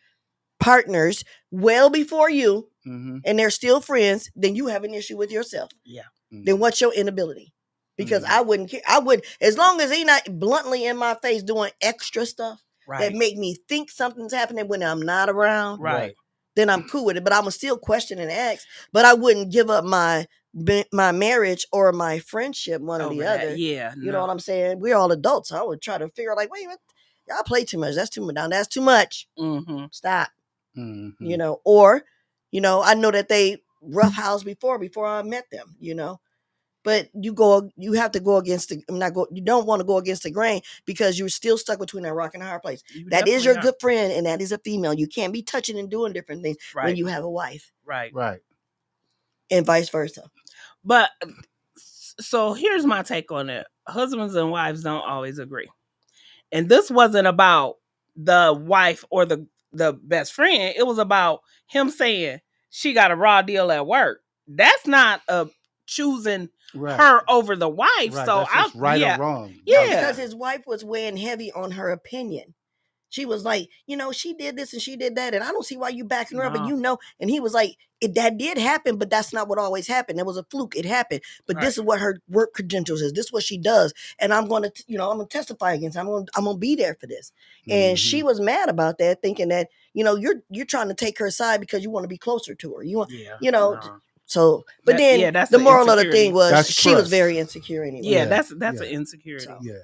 partners well before you, Mm-hmm. and they're still friends, then you have an issue with yourself. Yeah. Then what's your inability? Because Mhm. I wouldn't care. I would, as long as he not bluntly in my face doing extra stuff that Right. make me think something's happening when I'm not around, Right. then I'm cool with it. But I'm still question and ask. But I wouldn't give up my marriage or my friendship, one or Over the that. other. Yeah. You know what I'm saying? We're all adults. So I would try to figure out, like, wait, what? Y'all play too much. That's too much. Now that's too much. Mm-hmm. Stop. Mm-hmm. You know, or, you know, I know that they roughhouse before I met them, you know. But you have to go against the you don't want to go against the grain because you're still stuck between that rock and a hard place. That is your good friend and that is a female. You can't be touching and doing different things when you have a wife. Right. Right. And vice versa. But so here's my take on it. Husbands and wives don't always agree. And this wasn't about the wife or the best friend. It was about him saying she got a raw deal at work. That's not a choosing her over the wife. Right. So That's right or wrong. Yeah, because his wife was weighing heavy on her opinion. She was like, you know, she did this and she did that, and I don't see why you backing her up. And you know, and he was like, that did happen, but that's not what always happened. It was a fluke. It happened, but this is what her work credentials is. This is what she does, and I'm going to, you know, I'm going to testify against her. I'm going to be there for this. And she was mad about that, thinking that, you know, you're trying to take her side because you want to be closer to her. You want, you know. So, but then that's the moral of the thing was she was very insecure anyway. Yeah, that's an insecurity. So. Yeah.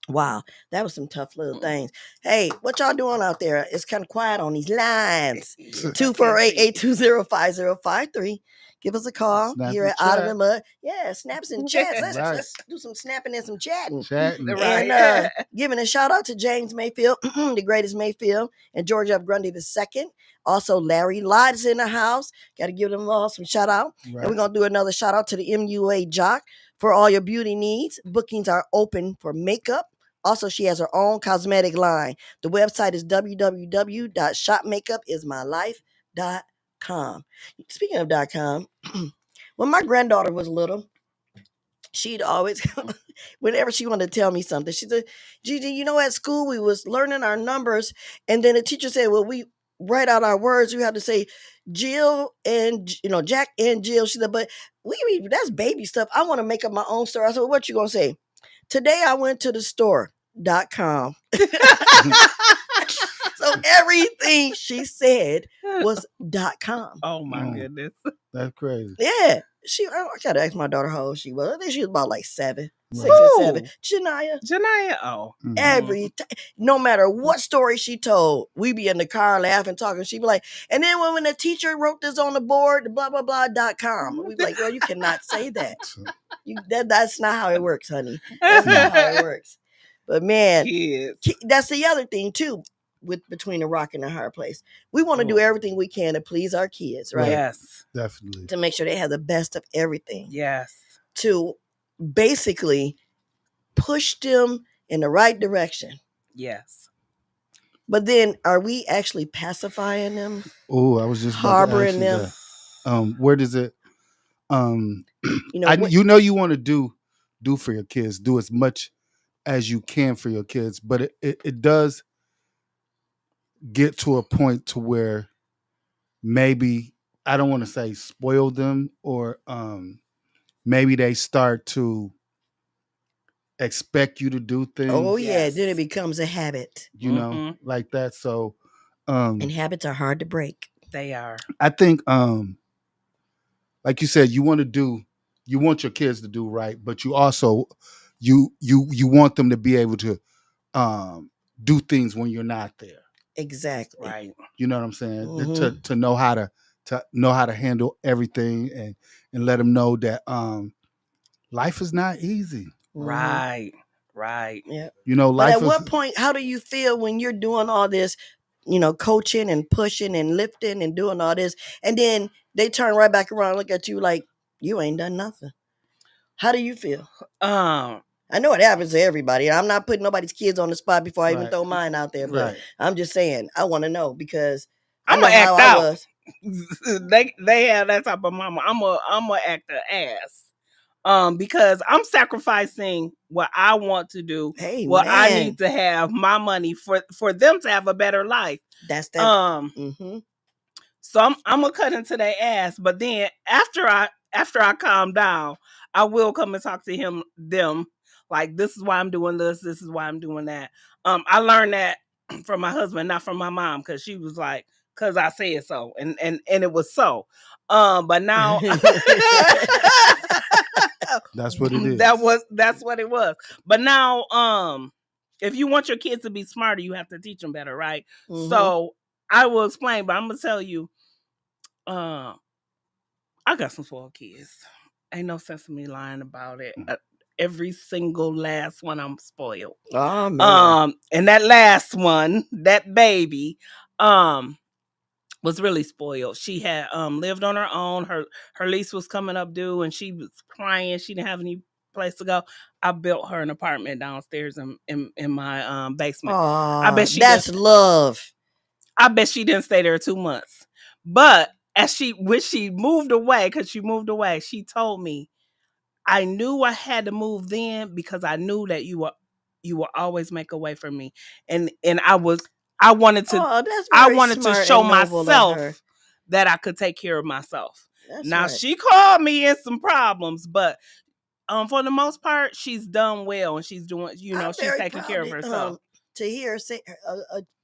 Wow, that was some tough little things. Hey, what y'all doing out there? It's kind of quiet on these lines. 248-820-5053. Give us a call here at Out of the Mud. Yeah, snaps and chats. Let's do some snapping and some chatting. And giving a shout out to James Mayfield, the greatest Mayfield, and George F. Grundy II. Also, Larry Lott is in the house. Got to give them all some shout out. And we're going to do another shout out to the MUA Jock for all your beauty needs. Bookings are open for makeup. Also, she has her own cosmetic line. The website is www.shopmakeupIsmylife.com. Speaking of .com, when my granddaughter was little, she'd always, whenever she wanted to tell me something, she said, Gigi, you know, at school we was learning our numbers, and then the teacher said, well, we write out our words. We have to say Jill and, you know, Jack and Jill. She said, but that's baby stuff. I want to make up my own story. I said, well, what you going to say? Today I went to the store.com. So everything she said was .com. Oh my goodness. That's crazy. Yeah. I gotta ask my daughter how old she was. I think she was about like 7, 6 or 7. Janaya. Oh. Every time, no matter what story she told, we be in the car laughing, talking. She'd be like, and then when the teacher wrote this on the board, the blah blah blah.com. We'd be like, girl, you cannot say that. That's not how it works, honey. That's not how it works. But man, that's the other thing too. Between a rock and a hard place, we want to do everything we can to please our kids, right? Yes, definitely. To make sure they have the best of everything. Yes. To basically push them in the right direction. Yes. But then, are we actually pacifying them? Oh, I was just harboring them. Where does it? You you want to do for your kids. Do as much as you can for your kids, but it does get to a point to where maybe, I don't want to say spoil them, or maybe they start to expect you to do things. Oh yeah, then it becomes a habit. You know, like that. So and habits are hard to break. They are. I think like you said, you want your kids to do right, but you also you want them to be able to do things when you're not there. Exactly. Right. You know what I'm saying? To know how to handle everything, and let them know that life is not easy. Right. Yeah. You know, but at what point, how do you feel when you're doing all this, you know, coaching and pushing and lifting and doing all this, and then they turn right back around and look at you like you ain't done nothing? How do you feel? I know it happens to everybody. I'm not putting nobody's kids on the spot before I even throw mine out there, but I'm just saying I want to know, because I'm gonna act out. They have that type of mama. I'm a act an ass. Because I'm sacrificing what I want to do, Hey, what I man. need to have my money for them to have a better life. That's that. Mm-hmm. So I'm gonna cut into their ass, but then after I calm down, I will come and talk to them. Like, this is why I'm doing this. This is why I'm doing that. I learned that from my husband, not from my mom, because she was like, "Cause I said so," and it was so. But now That's what it is. That's what it was. But now, if you want your kids to be smarter, you have to teach them better, right? Mm-hmm. So I will explain, but I'm gonna tell you. I got some spoiled kids. Ain't no sense in me lying about it. Every single last one, I'm spoiled. Oh man. And that last one, that baby, was really spoiled. She had lived on her own. Her lease was coming up due, and she was crying. She didn't have any place to go. I built her an apartment downstairs in my basement. I bet that's love. I bet she didn't stay there 2 months. But when she moved away, because she moved away, she told me, I knew I had to move then because I knew that you will always make a way for me. And I wanted to show myself that I could take care of myself. That's now right. She called me in some problems, but for the most part, she's done well, and she's doing, she's taking care of herself. To hear say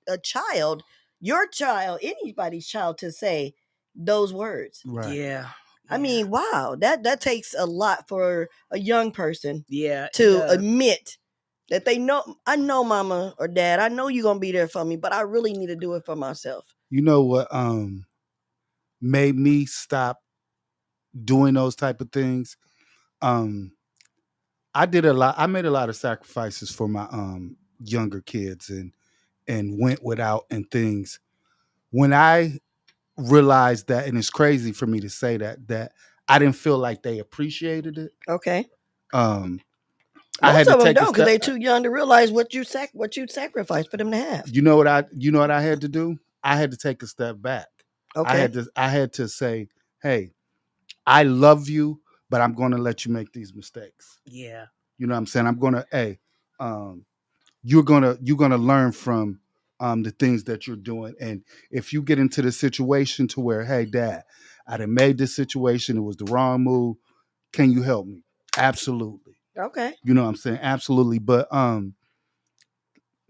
a child, your child, anybody's child, to say those words. Right. Yeah. I mean, wow, that takes a lot for a young person. Yeah. To admit that they know, I know mama or dad, I know you're gonna be there for me, but I really need to do it for myself. You know what made me stop doing those type of things? I made a lot of sacrifices for my younger kids and went without and things. When I realized that, and it's crazy for me to say that I didn't feel like they appreciated it. Okay. I had Most to of them take don't, because they're too young to realize what you sacrificed for them to have. You know what I had to do? I had to take a step back. Okay. I had to say, hey, I love you, but I'm going to let you make these mistakes. Yeah. You know what I'm saying? I'm going to, you're going to learn from the things that you're doing. And if you get into the situation to where, hey, dad, I done made this situation, it was the wrong move, can you help me? Absolutely. Okay. You know what I'm saying? Absolutely. But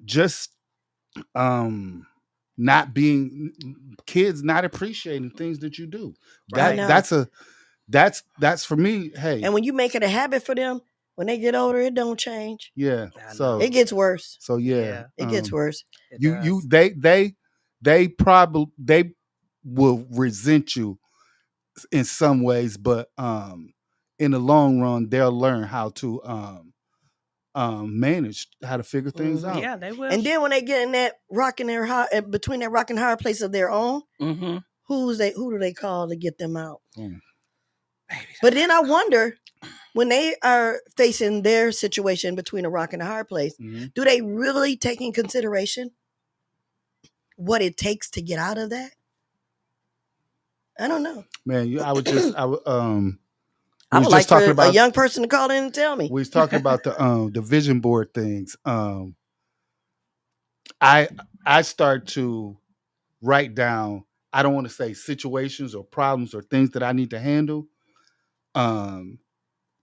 just not being kids, not appreciating things that you do. Right. That's for me. Hey, and when you make it a habit for them, when they get older, it don't change. Yeah. So it gets worse. So yeah, it gets worse. They probably they will resent you in some ways, but in the long run, they'll learn how to manage, how to figure things out. Yeah, they will. And then when they get in that between that rock and hard place of their own, who do they call to get them out? But then I wonder, when they are facing their situation between a rock and a hard place, do they really take in consideration what it takes to get out of that? I don't know. Man, I would like for a young person to call in and tell me. We was talking about the vision board things. I start to write down, I don't want to say situations or problems or things that I need to handle.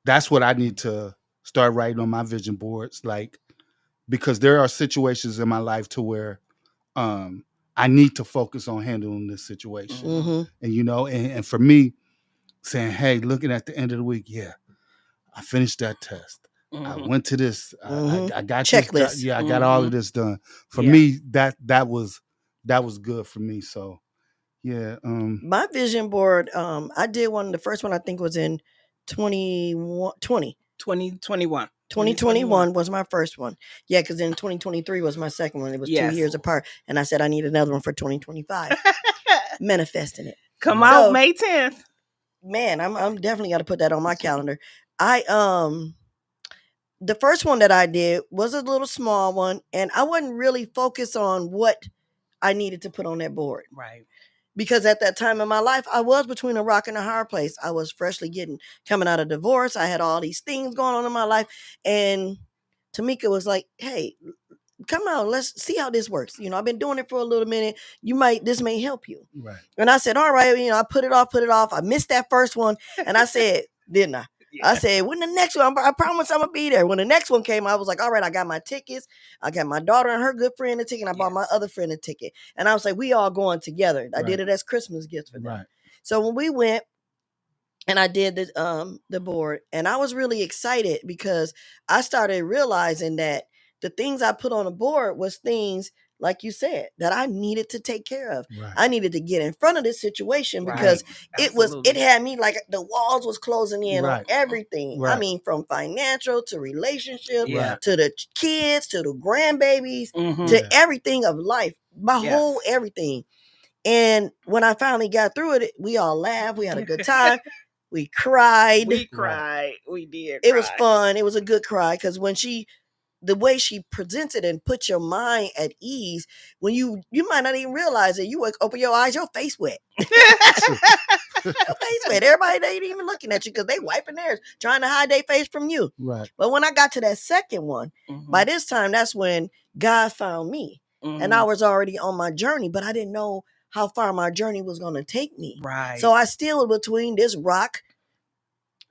That's what I need to start writing on my vision boards, because there are situations in my life to where I need to focus on handling this situation. And and for me, saying, hey, looking at the end of the week, yeah, I finished that test. I went to this. I got checklist. This, I got all of this done. For me, that was good for me. So yeah. My vision board, I did one. The first one I think was in 2021. 2021 was my first one. Yeah, because then 2023 was my second one. It was 2 years apart. And I said I need another one for 2025. Manifesting it. Come out May 10th. Man, I'm definitely got to put that on my calendar. The first one that I did was a little small one, and I wasn't really focused on what I needed to put on that board. Right. because at that time in my life, I was between a rock and a hard place. I was freshly coming out of divorce. I had all these things going on in my life. And Tameka was like, hey, come on, let's see how this works. I've been doing it for a little minute. This may help you. Right. And I said, all right, I put it off. I missed that first one. And I said, didn't I? Yeah. I said, when the next one, I promise I'm going to be there. When the next one came, I was like, all right, I got my tickets. I got my daughter and her good friend a ticket. And I bought my other friend a ticket. And I was like, we all going together. I did it as Christmas gifts for them. Right. So when we went, and I did the board, and I was really excited because I started realizing that the things I put on the board was things, like you said, that I needed to take care of. Right. I needed to get in front of this situation because it had me like the walls was closing in on everything. Right. I mean, from financial to relationship to the kids to the grandbabies to everything of life, my whole everything. And when I finally got through it, we all laughed. We had a good time. We cried. We cried. We did. It was fun. It was a good cry because the way she presented and put your mind at ease, when you might not even realize it. You open your eyes, your face wet. Your face wet. Everybody, they ain't even looking at you because they wiping theirs, trying to hide their face from you. Right. But when I got to that second one, by this time, that's when God found me. And I was already on my journey, but I didn't know how far my journey was going to take me. Right. So I still was between this rock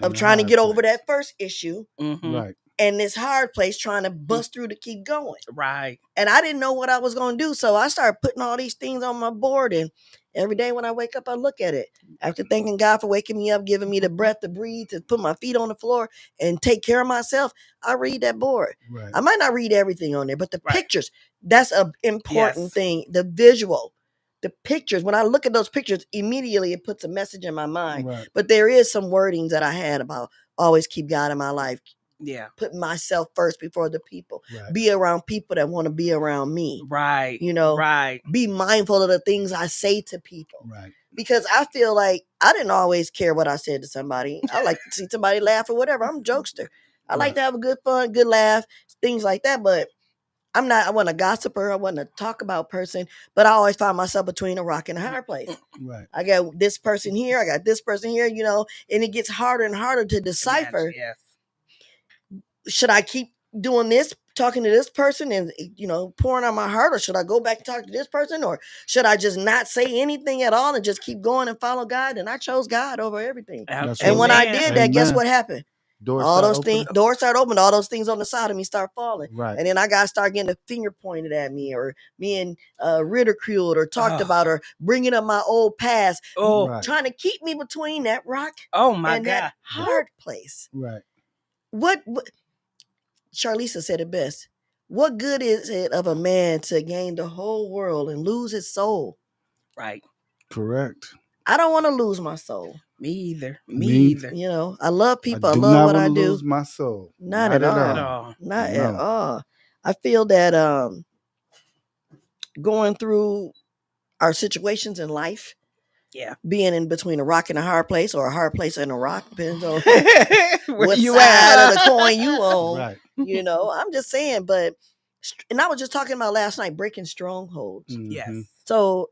of trying to get over that first issue. Right. And this hard place trying to bust through to keep going. Right. And I didn't know what I was going to do. So I started putting all these things on my board. And every day when I wake up, I look at it. After thanking God for waking me up, giving me the breath to breathe, to put my feet on the floor and take care of myself, I read that board. Right. I might not read everything on there, but the pictures, that's an important thing. The visual, the pictures. When I look at those pictures, immediately it puts a message in my mind. Right. But there is some wordings that I had about always keep God in my life. Yeah. Putting myself first before the people. Right. Be around people that want to be around me. Right. Right. Be mindful of the things I say to people. Right. Because I feel like I didn't always care what I said to somebody. I like to see somebody laugh or whatever. I'm a jokester. I like to have a good fun, good laugh, things like that. But I wasn't a gossiper. I wasn't a talk about person. But I always found myself between a rock and a hard place. Right. I got this person here. I got this person here, and it gets harder and harder to decipher. Yes. Should I keep doing this, talking to this person and, pouring out my heart, or should I go back and talk to this person, or should I just not say anything at all and just keep going and follow God? And I chose God over everything. And when I did that, guess what happened? Doors started opening. All those things on the side of me start falling. Right. And then I got to start getting a finger pointed at me, or being ridiculed or talked about, or bringing up my old past, trying to keep me between that rock and that hard place. Right. What Charlisa said it best. What good is it of a man to gain the whole world and lose his soul? Right. Correct. I don't want to lose my soul. Me either. Me either. I love people. I love what I do. Lose my soul. Not at all. Not at all. I feel that going through our situations in life, being in between a rock and a hard place, or a hard place and a rock, depends on what side of the coin you own. Right. I'm just saying, and I was just talking about last night, breaking strongholds. Mm-hmm. Yes. So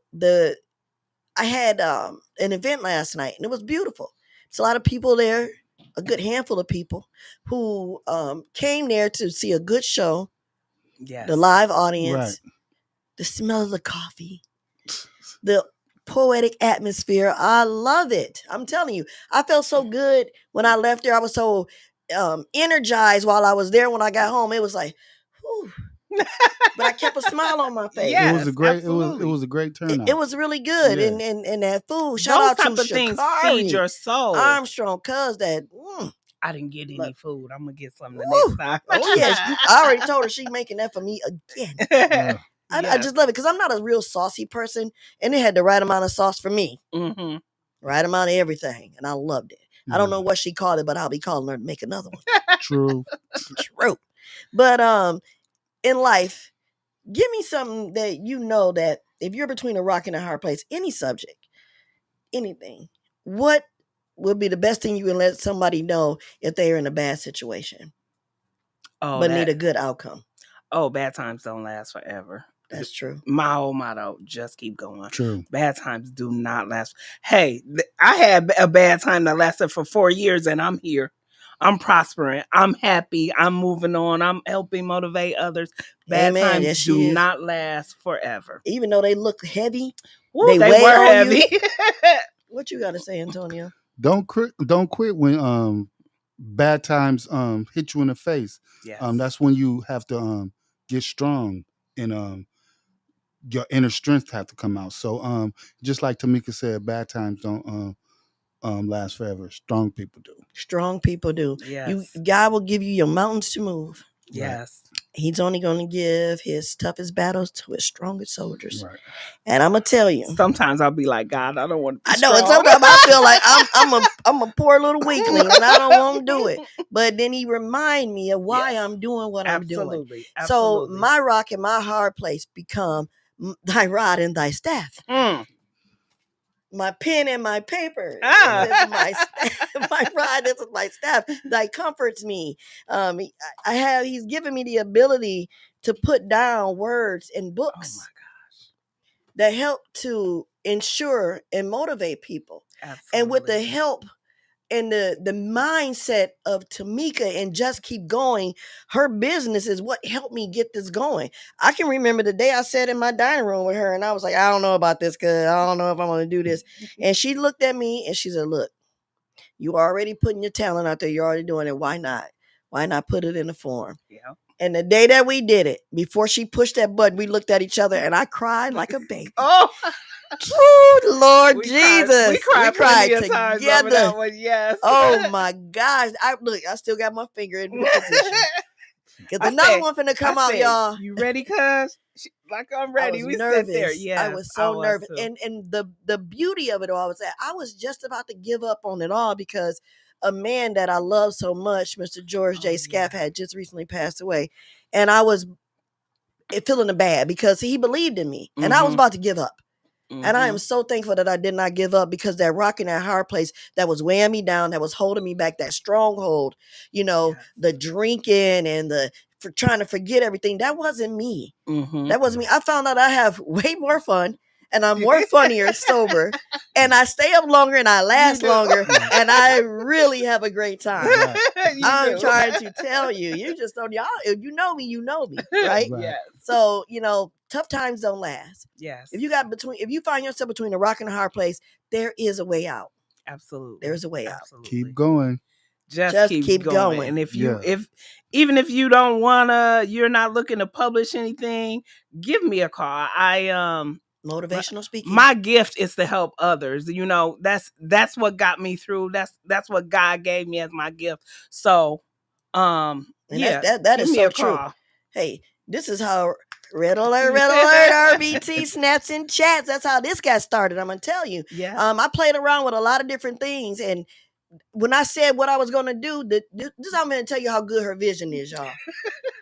I had an event last night, and it was beautiful. It's a lot of people there, a good handful of people who came there to see a good show. Yes. The live audience, the smell of the coffee, the poetic atmosphere. I love it. I'm telling you, I felt so good when I left there. I was so energized while I was there. When I got home, it was like, whew. But I kept a smile on my face. Yes, it was a great. absolutely. It was a great turnout. It was really good, and that food. Shout out to those things Shakari, feed your soul. Armstrong, cuz that. I didn't get any food. I'm gonna get some the next time. Oh yes, I already told her she's making that for me again. I just love it because I'm not a real saucy person, and it had the right amount of sauce for me. Mm-hmm. Right amount of everything, and I loved it. I don't know what she called it, but I'll be calling her to make another one. True. But in life, give me something that that if you're between a rock and a hard place, any subject, anything, what would be the best thing you can let somebody know if they are in a bad situation, but need a good outcome? Oh, bad times don't last forever. That's true. My whole motto: just keep going. True. Bad times do not last. Hey, I had a bad time that lasted for 4 years, and I'm here. I'm prospering. I'm happy. I'm moving on. I'm helping motivate others. Bad Amen. times Yes, do she is. not last forever. Even though they look heavy, Ooh, they weigh were on heavy. you. What you got to say, Antonio? Don't quit when bad times hit you in the face. Yes. That's when you have to get strong and your inner strength have to come out. So just like Tameka said, bad times don't last forever. Strong people do. Strong people do. Yes. God will give you your mountains to move. Yes. He's only going to give his toughest battles to his strongest soldiers. Right. And I'm gonna tell you. Sometimes I'll be like, God, I don't want to be I know, and strong. sometimes I feel like I'm a poor little weakling and I don't want to do it. But then he remind me of why Yes. I'm doing what I'm doing. Absolutely. So Absolutely. my rock and my hard place become thy rod and thy staff. My pen and my paper. This is my my rod. This is my staff. Thy comforts me. He's given me the ability to put down words in books. Oh my gosh. That help to ensure and motivate people. Absolutely. And with the help and the mindset of Tameka and Just Keep Going, her business is what helped me get this going. I can remember the day I sat in my dining room with her and I was like, I don't know about this because I don't know if I'm going to do this. And she looked at me and she said, look, you already putting your talent out there. You're already doing it. Why not? Why not put it in a form? Yeah. And the day that we did it, before she pushed that button, we looked at each other and I cried like a baby. Oh, Lord Jesus. We cried together. That one, yes. Oh my gosh. I still got my finger in the position. Because another one finna come out, y'all. You ready, cuz? Like, I'm ready. I was We nervous. sat there. Yes, I was so nervous. Too. And the beauty of it all was that I was just about to give up on it all because a man that I love so much, Mr. George J. Scaff, had just recently passed away. And I was feeling bad because he believed in me. And I was about to give up. And I am so thankful that I did not give up because that rock in that hard place that was weighing me down, that was holding me back, that stronghold, the drinking and for trying to forget everything, that wasn't me. That wasn't me. I found out I have way more fun and I'm more funnier sober and I stay up longer and I last longer and I really have a great time. I'm trying to tell you. You just don't, y'all, if you know me, right? Yes. So, tough times don't last. Yes. If you find yourself between a rock and a hard place, there is a way out. Absolutely. There's a way out. Keep going. Just keep going. And if even if you don't wanna, you're not looking to publish anything, give me a call. Motivational speaking. My gift is to help others. That's what got me through. That's what God gave me as my gift. So that is so true. Hey, this is how red alert, RBT snaps and chats. That's how this got started. I'm gonna tell you. Yeah. I played around with a lot of different things, and when I said what I was gonna do, this I'm gonna tell you how good her vision is, y'all.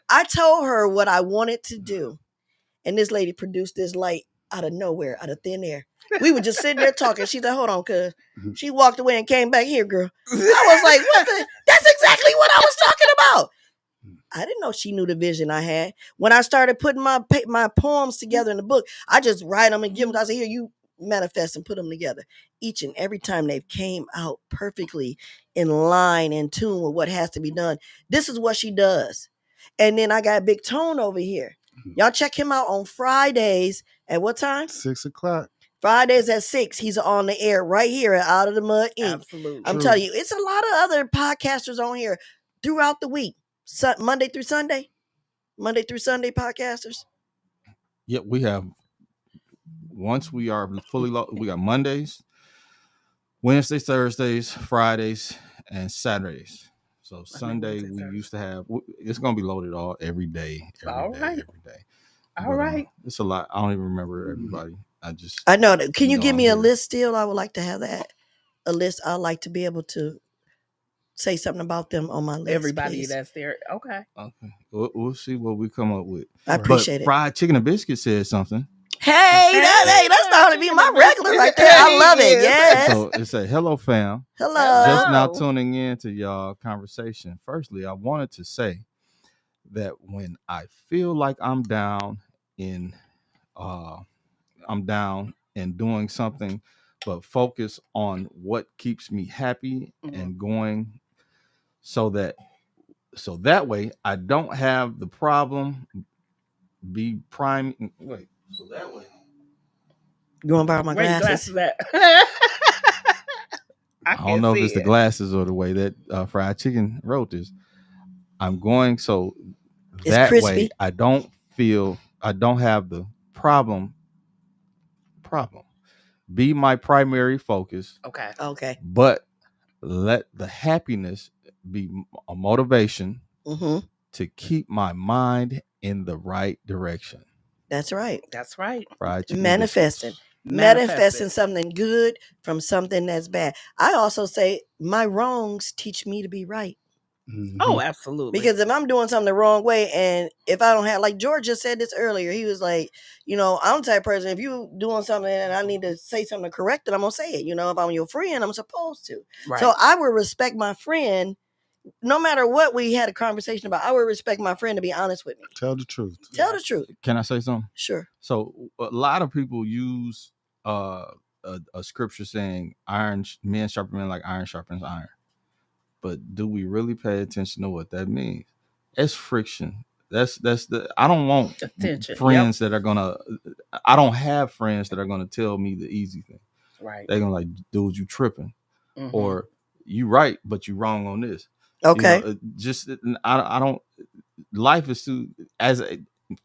I told her what I wanted to do, and this lady produced this light out of nowhere, out of thin air. We were just sitting there talking. She said, "Hold on, cuz." She walked away and came back. Here, girl. I was like, "What the? That's exactly what I was talking about." I didn't know she knew the vision I had. When I started putting my poems together in the book, I just write them and give them. I said, "Here, you manifest and put them together." Each and every time they came out perfectly in line, in tune with what has to be done. This is what she does. And then I got Big Tone over here. Y'all check him out on Fridays at what time? 6:00. Fridays at 6. He's on the air right here at Out of the Mud Inc. Absolutely. I'm telling you, it's a lot of other podcasters on here throughout the week. Monday through Sunday podcasters. Yep, we have. Once we are fully we got Mondays, Wednesdays, Thursdays, Fridays, and Saturdays. So Sunday we used to have. It's gonna be loaded every day. Every day. All right. It's a lot. I don't even remember everybody. I know. Can you give me a list still? I would like to have that. A list. I'd like to be able to say something about them on my list. Everybody please. That's there. Okay. We'll see what we come up with. I appreciate it. Fried chicken and biscuit said something. Hey, that's not to be my regular right there. I love it. Yes. So it said, "Hello, fam. Hello. Just now tuning in to y'all conversation. Firstly, I wanted to say that when I feel like I'm down in I'm down and doing something, but focus on what keeps me happy and going, so that way I don't have the problem be prime. Wait, so that way. You want to borrow my Where your glasses? glasses at? I don't know if it's the glasses or the way that Fried Chicken wrote this. I'm going so It's that crispy. way I don't have the problem. Be my primary focus. Okay. But let the happiness be a motivation to keep my mind in the right direction. That's right. That's right. Fried chicken Manifesting. biscuits. Manifesting something good from something that's bad. I also say my wrongs teach me to be right. Oh, absolutely. Because if I'm doing something the wrong way, and if I don't have, like George just said this earlier, he was like, I'm the type of person, if you doing something and I need to say something to correct it, I'm going to say it. If I'm your friend, I'm supposed to. Right. So I would respect my friend no matter what we had a conversation about. I would respect my friend to be honest with me. Tell the truth. Tell the truth. Can I say something? Sure. So a lot of people use a scripture saying men sharpen men like iron sharpens iron. But do we really pay attention to what that means? It's friction. I don't want attention. Friends that are gonna. I don't have friends that are gonna tell me the easy thing. Right. They're gonna like, dude, you tripping, or you right, but you wrong on this. Okay. I don't. Life is too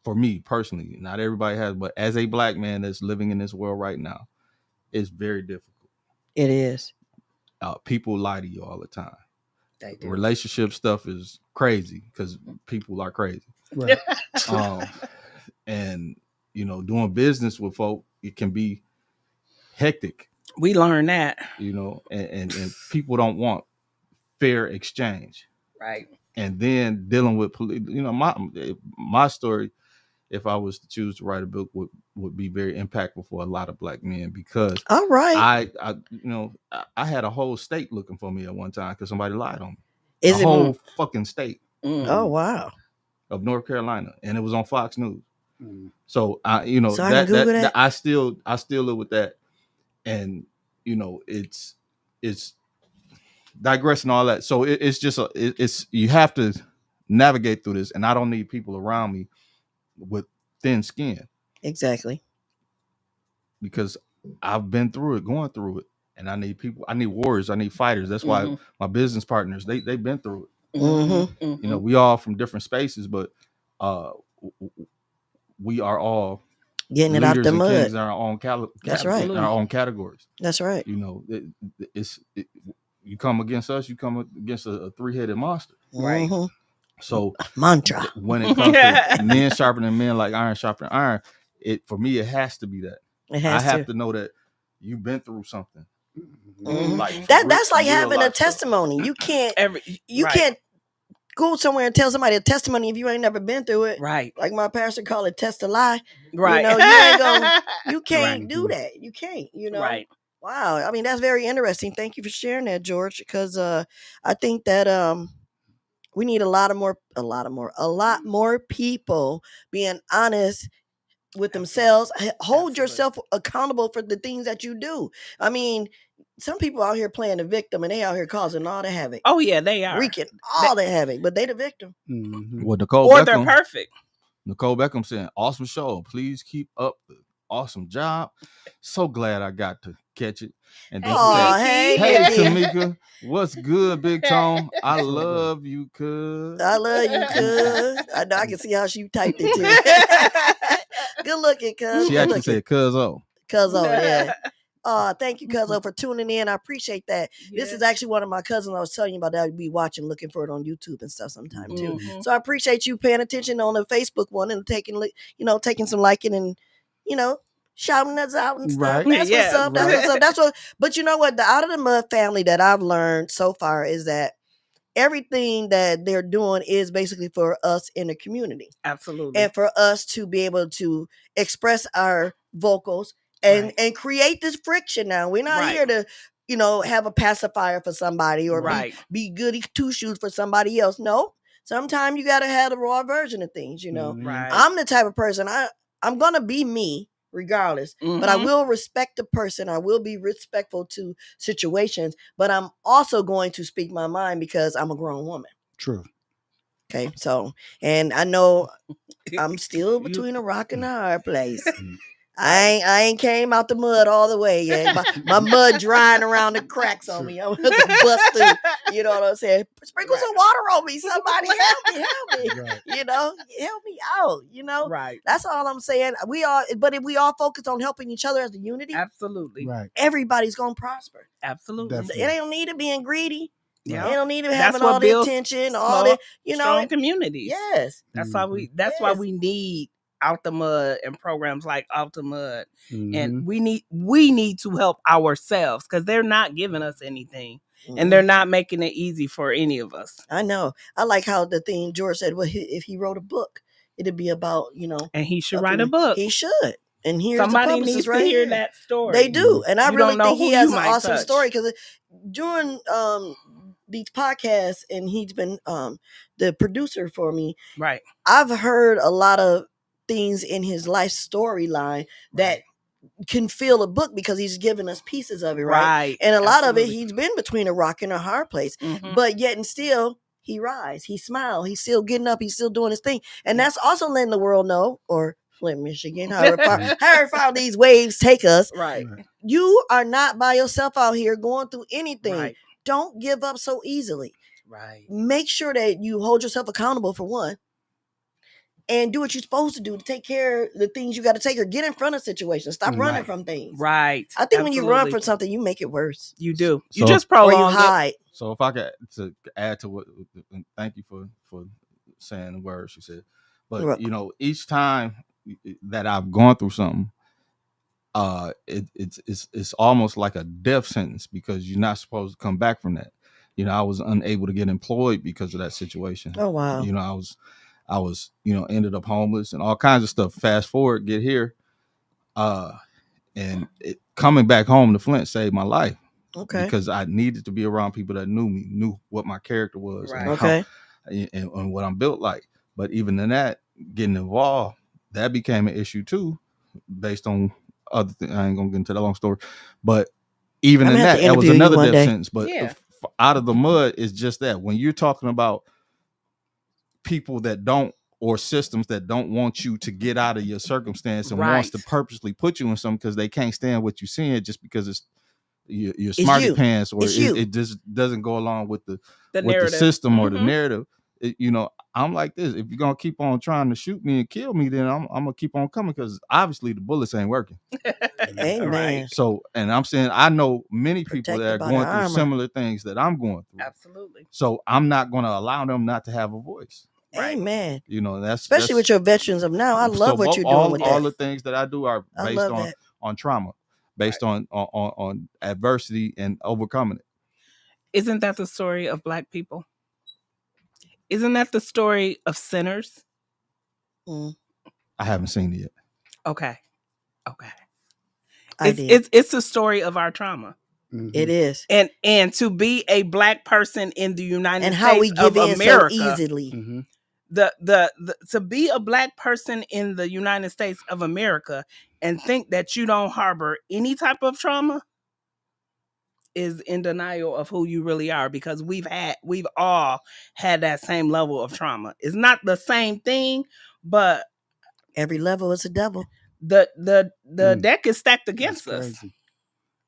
for me personally. Not everybody has, but as a black man that's living in this world right now, it's very difficult. It is. People lie to you all the time. They do. Relationship stuff is crazy because people are crazy. Right. And doing business with folk, it can be hectic. We learned that. And people don't want fair exchange. Right. And then dealing with police. My story, if I was to choose to write a book, would be very impactful for a lot of black men, because all right, I had a whole state looking for me at one time because somebody lied on me. Is a whole fucking state. Oh wow. Of North Carolina, and it was on Fox News. So I still live with that, and it's digressing all that. So it's just you have to navigate through this, and I don't need people around me with thin skin. Exactly. Because I've been through it, going through it, and I need people. I need warriors. I need fighters. That's why my business partners they've been through it. We all from different spaces, but we are all getting it out the mud. Kings in our own That's right. In our own categories. That's right. You come against us, you come against a three-headed monster. Right. So mantra. When it comes to men sharpening men like iron sharpening iron, for me it has to be that. I have to know that you've been through something. Like that's like having a testimony. You can't can't go somewhere and tell somebody a testimony if you ain't never been through it. Right. Like my pastor called it, test a lie. Right. You can't do that. You can't, Right. Wow. I mean, that's very interesting. Thank you for sharing that, George, because I think that we need a lot more people being honest with themselves. Hold yourself accountable for the things that you do. I mean, some people out here playing the victim, and they out here causing all the havoc. Oh yeah, they are wreaking all the havoc, but they the victim. Well, Nicole Beckham, they're perfect. Nicole Beckham saying, "Awesome show. Please keep up the awesome job. So glad I got to catch it." And then hey Tameka, what's good, Big Tone? I love you, cuz. I love you, cuz. I know I can see how she typed it too. Good looking, cuz. She actually said cuz-o. Cuz-o, yeah. Thank you, Cuzzo, for tuning in. I appreciate that. Yes. This is actually one of my cousins I was telling you about that I'd be watching, looking for it on YouTube and stuff sometime too. So I appreciate you paying attention on the Facebook one and taking some liking and, shouting us out and stuff. Right. That's what's up. That's what's up. That's what. But you know what? The Out of the Mud family that I've learned so far is that everything that they're doing is basically for us in the community. Absolutely. And for us to be able to express our vocals and create this friction. Now we're not here to, have a pacifier for somebody or be goody two shoes for somebody else. No, sometimes you got to have the raw version of things. Right. I'm the type of person I'm going to be me regardless, but I will respect the person. I will be respectful to situations, but I'm also going to speak my mind because I'm a grown woman. True. Okay. So, and I know I'm still between a rock and a hard place. I ain't came out the mud all the way yet. My mud drying around the cracks on me. I'm going to bust through. You know what I'm saying? Sprinkle some water on me. Somebody help me. Right. You know, help me out. You know, Right. that's all I'm saying. But if we all focus on helping each other as a unity, Absolutely. Right. everybody's gonna prosper. Absolutely. Definitely. It ain't need to being greedy. Yeah. It don't need to That's having what all the builds attention, small- all the strong communities. Yes. That's why we need Out the Mud and programs like Out the Mud. And we need to help ourselves because they're not giving us anything. And they're not making it easy for any of us. I know. I like how the thing George said, well, if he wrote a book, it'd be about, And he should write a book. He should. And here's somebody the needs right to hear here. that story. They do. And I You really don't know think he who has you an might awesome touch. story because during these podcasts, and he's been the producer for me. Right. I've heard a lot of things in his life storyline that can fill a book because he's given us pieces of it, right? And a lot of it, he's been between a rock and a hard place, but yet and still he rise, he smile, he's still getting up, he's still doing his thing, and that's also letting the world know, or Flint, Michigan, however far these waves take us, right? You are not by yourself out here going through anything. Right. Don't give up so easily. Right. Make sure that you hold yourself accountable for one. And do what you're supposed to do to take care of the things you got to take or get in front of situations. Stop running from things. Right. I think when you run from something, you make it worse. You do. So, you just prolong or you hide. So if I could to add to what, thank you for saying the words you said. But each time that I've gone through something, it's almost like a death sentence because you're not supposed to come back from that. I was unable to get employed because of that situation. Oh wow. I was, ended up homeless and all kinds of stuff. Fast forward, get here. And coming back home to Flint saved my life. Okay. Because I needed to be around people that knew me, knew what my character was, right. and what I'm built like. But even in that, getting involved, that became an issue too, based on other things. I ain't gonna get into that long story. But even in that was another death sentence. But Out of the Mud is just that. When you're talking about people that don't, or systems that don't want you to get out of your circumstance and wants to purposely put you in something because they can't stand what you're seeing just because it's your smarty pants, or it just doesn't go along with the system or the narrative. I'm like this. If you're gonna keep on trying to shoot me and kill me, then I'm gonna keep on coming because obviously the bullets ain't working. Amen. Right. So, and I'm saying I know many people that are going through similar things that I'm going through. Absolutely. So I'm not gonna allow them not to have a voice. Amen. That's especially with your veterans of now. I love what you're doing with all the things that I do are based on trauma, based on adversity and overcoming it. Isn't that the story of Black people? Isn't that the story of sinners? I haven't seen it yet. Okay. It's the story of our trauma. It is. And to be a Black person in the United States how we give of in America, so easily. To be a Black person in the United States of America and think that you don't harbor any type of trauma is in denial of who you really are, because we've all had that same level of trauma. It's not the same thing, but every level is a devil. The deck is stacked against us.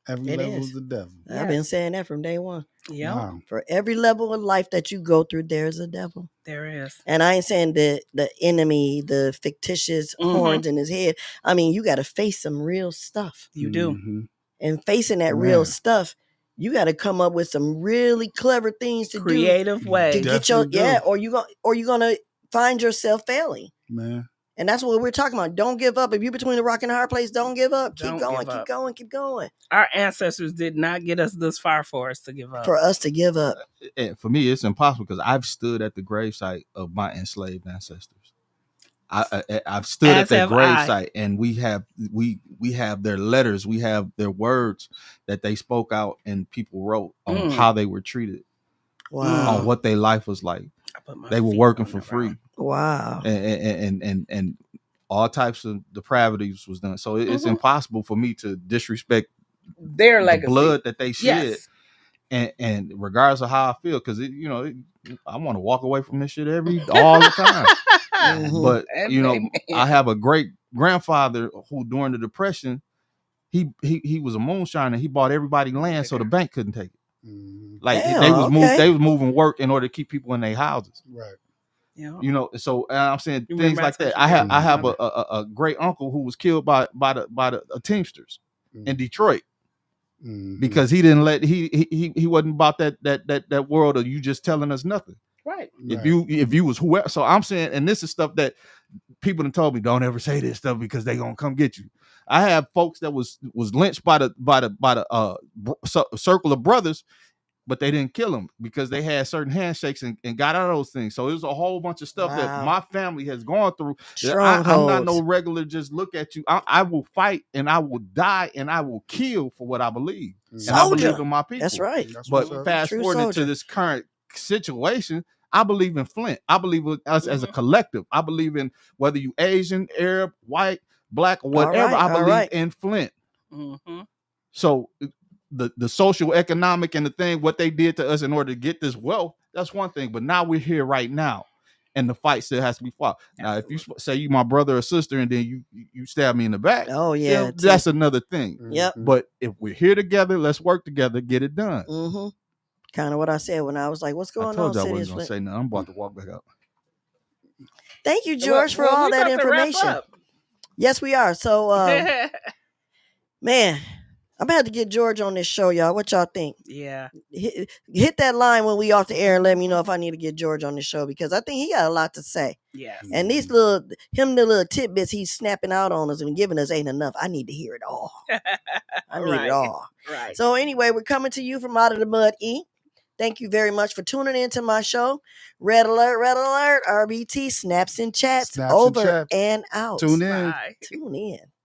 Every level is the devil. Yes. I've been saying that from day one. Yeah. Wow. For every level of life that you go through, there's a devil. There is. And I ain't saying the enemy, the fictitious horns in his head. I mean, you got to face some real stuff. You do. And facing that real stuff, you got to come up with some really clever things to creative ways to get or you gonna find yourself failing. Man. And that's what we're talking about. Don't give up. If you're between a rock and a hard place, don't give up. Keep going. Our ancestors did not get us this far for us to give up. For us to give up. And for me, it's impossible because I've stood at the gravesite of my enslaved ancestors. I've stood at their gravesite, and we have their letters, we have their words that they spoke out, and people wrote on how they were treated, on what their life was like. They were working for free. Wow. And all types of depravities was done. So it's Mhm. impossible for me to disrespect Their the legacy. blood that they shed. Yes. And regardless of how I feel, because I want to walk away from this shit all the time. Mhm. But Amen. I have a great grandfather who during the Depression, he was a moonshiner. He bought everybody land so the bank couldn't take it. Mhm. Like Damn, they was okay. moving work in order to keep people in their houses. Right. Yeah. So I'm saying You things remember like that's that. what you did I with have my a great uncle who was killed by the Teamsters in Detroit Mhm. because he didn't let he wasn't about that world of you just telling us nothing. Right. If you was whoever, so I'm saying, and this is stuff that people have told me, don't ever say this stuff because they gonna come get you. I have folks that was lynched by the circle of brothers, but they didn't kill him because they had certain handshakes and got out of those things. So it was a whole bunch of stuff that Wow. my family has gone through. I'm not no Strongholds. regular just look at you. I will fight and I will die and I will kill for what I believe. And I believe Soldier. in my people. That's right. That's But what's up. fast True forward into soldier. this current situation, I believe in Flint. I believe in us as a collective. I believe in whether you Asian, Arab, white, black, or whatever. I believe in Flint. Mm-hmm. So the social, economic, and the thing, what they did to us in order to get this wealth, that's one thing. But now we're here right now, and the fight still has to be fought. Now, if you say you my brother or sister, and then you stab me in the back, Oh yeah. that's another thing. Yep. But if we're here together, let's work together, get it done. Mm-hmm. Kind of what I said when I was like, "What's I going told on?" you I City wasn't is gonna Flint. say nothing. I'm about to walk back up. Thank you, George, for all we that about to wrap information. up. Yes, we are. So, man, I'm gonna have to get George on this show, y'all. What y'all think? Yeah. Hit that line when we off the air and let me know if I need to get George on the show because I think he got a lot to say. Yes. And these the little tidbits he's snapping out on us and giving us ain't enough. I need to hear it all. I need it all. Right. So anyway, we're coming to you from Out of the Mud Inc. Thank you very much for tuning into my show. Red alert, RBT, snaps and chats, Snaps and over chats. and out. Tune in. Bye. Tune in.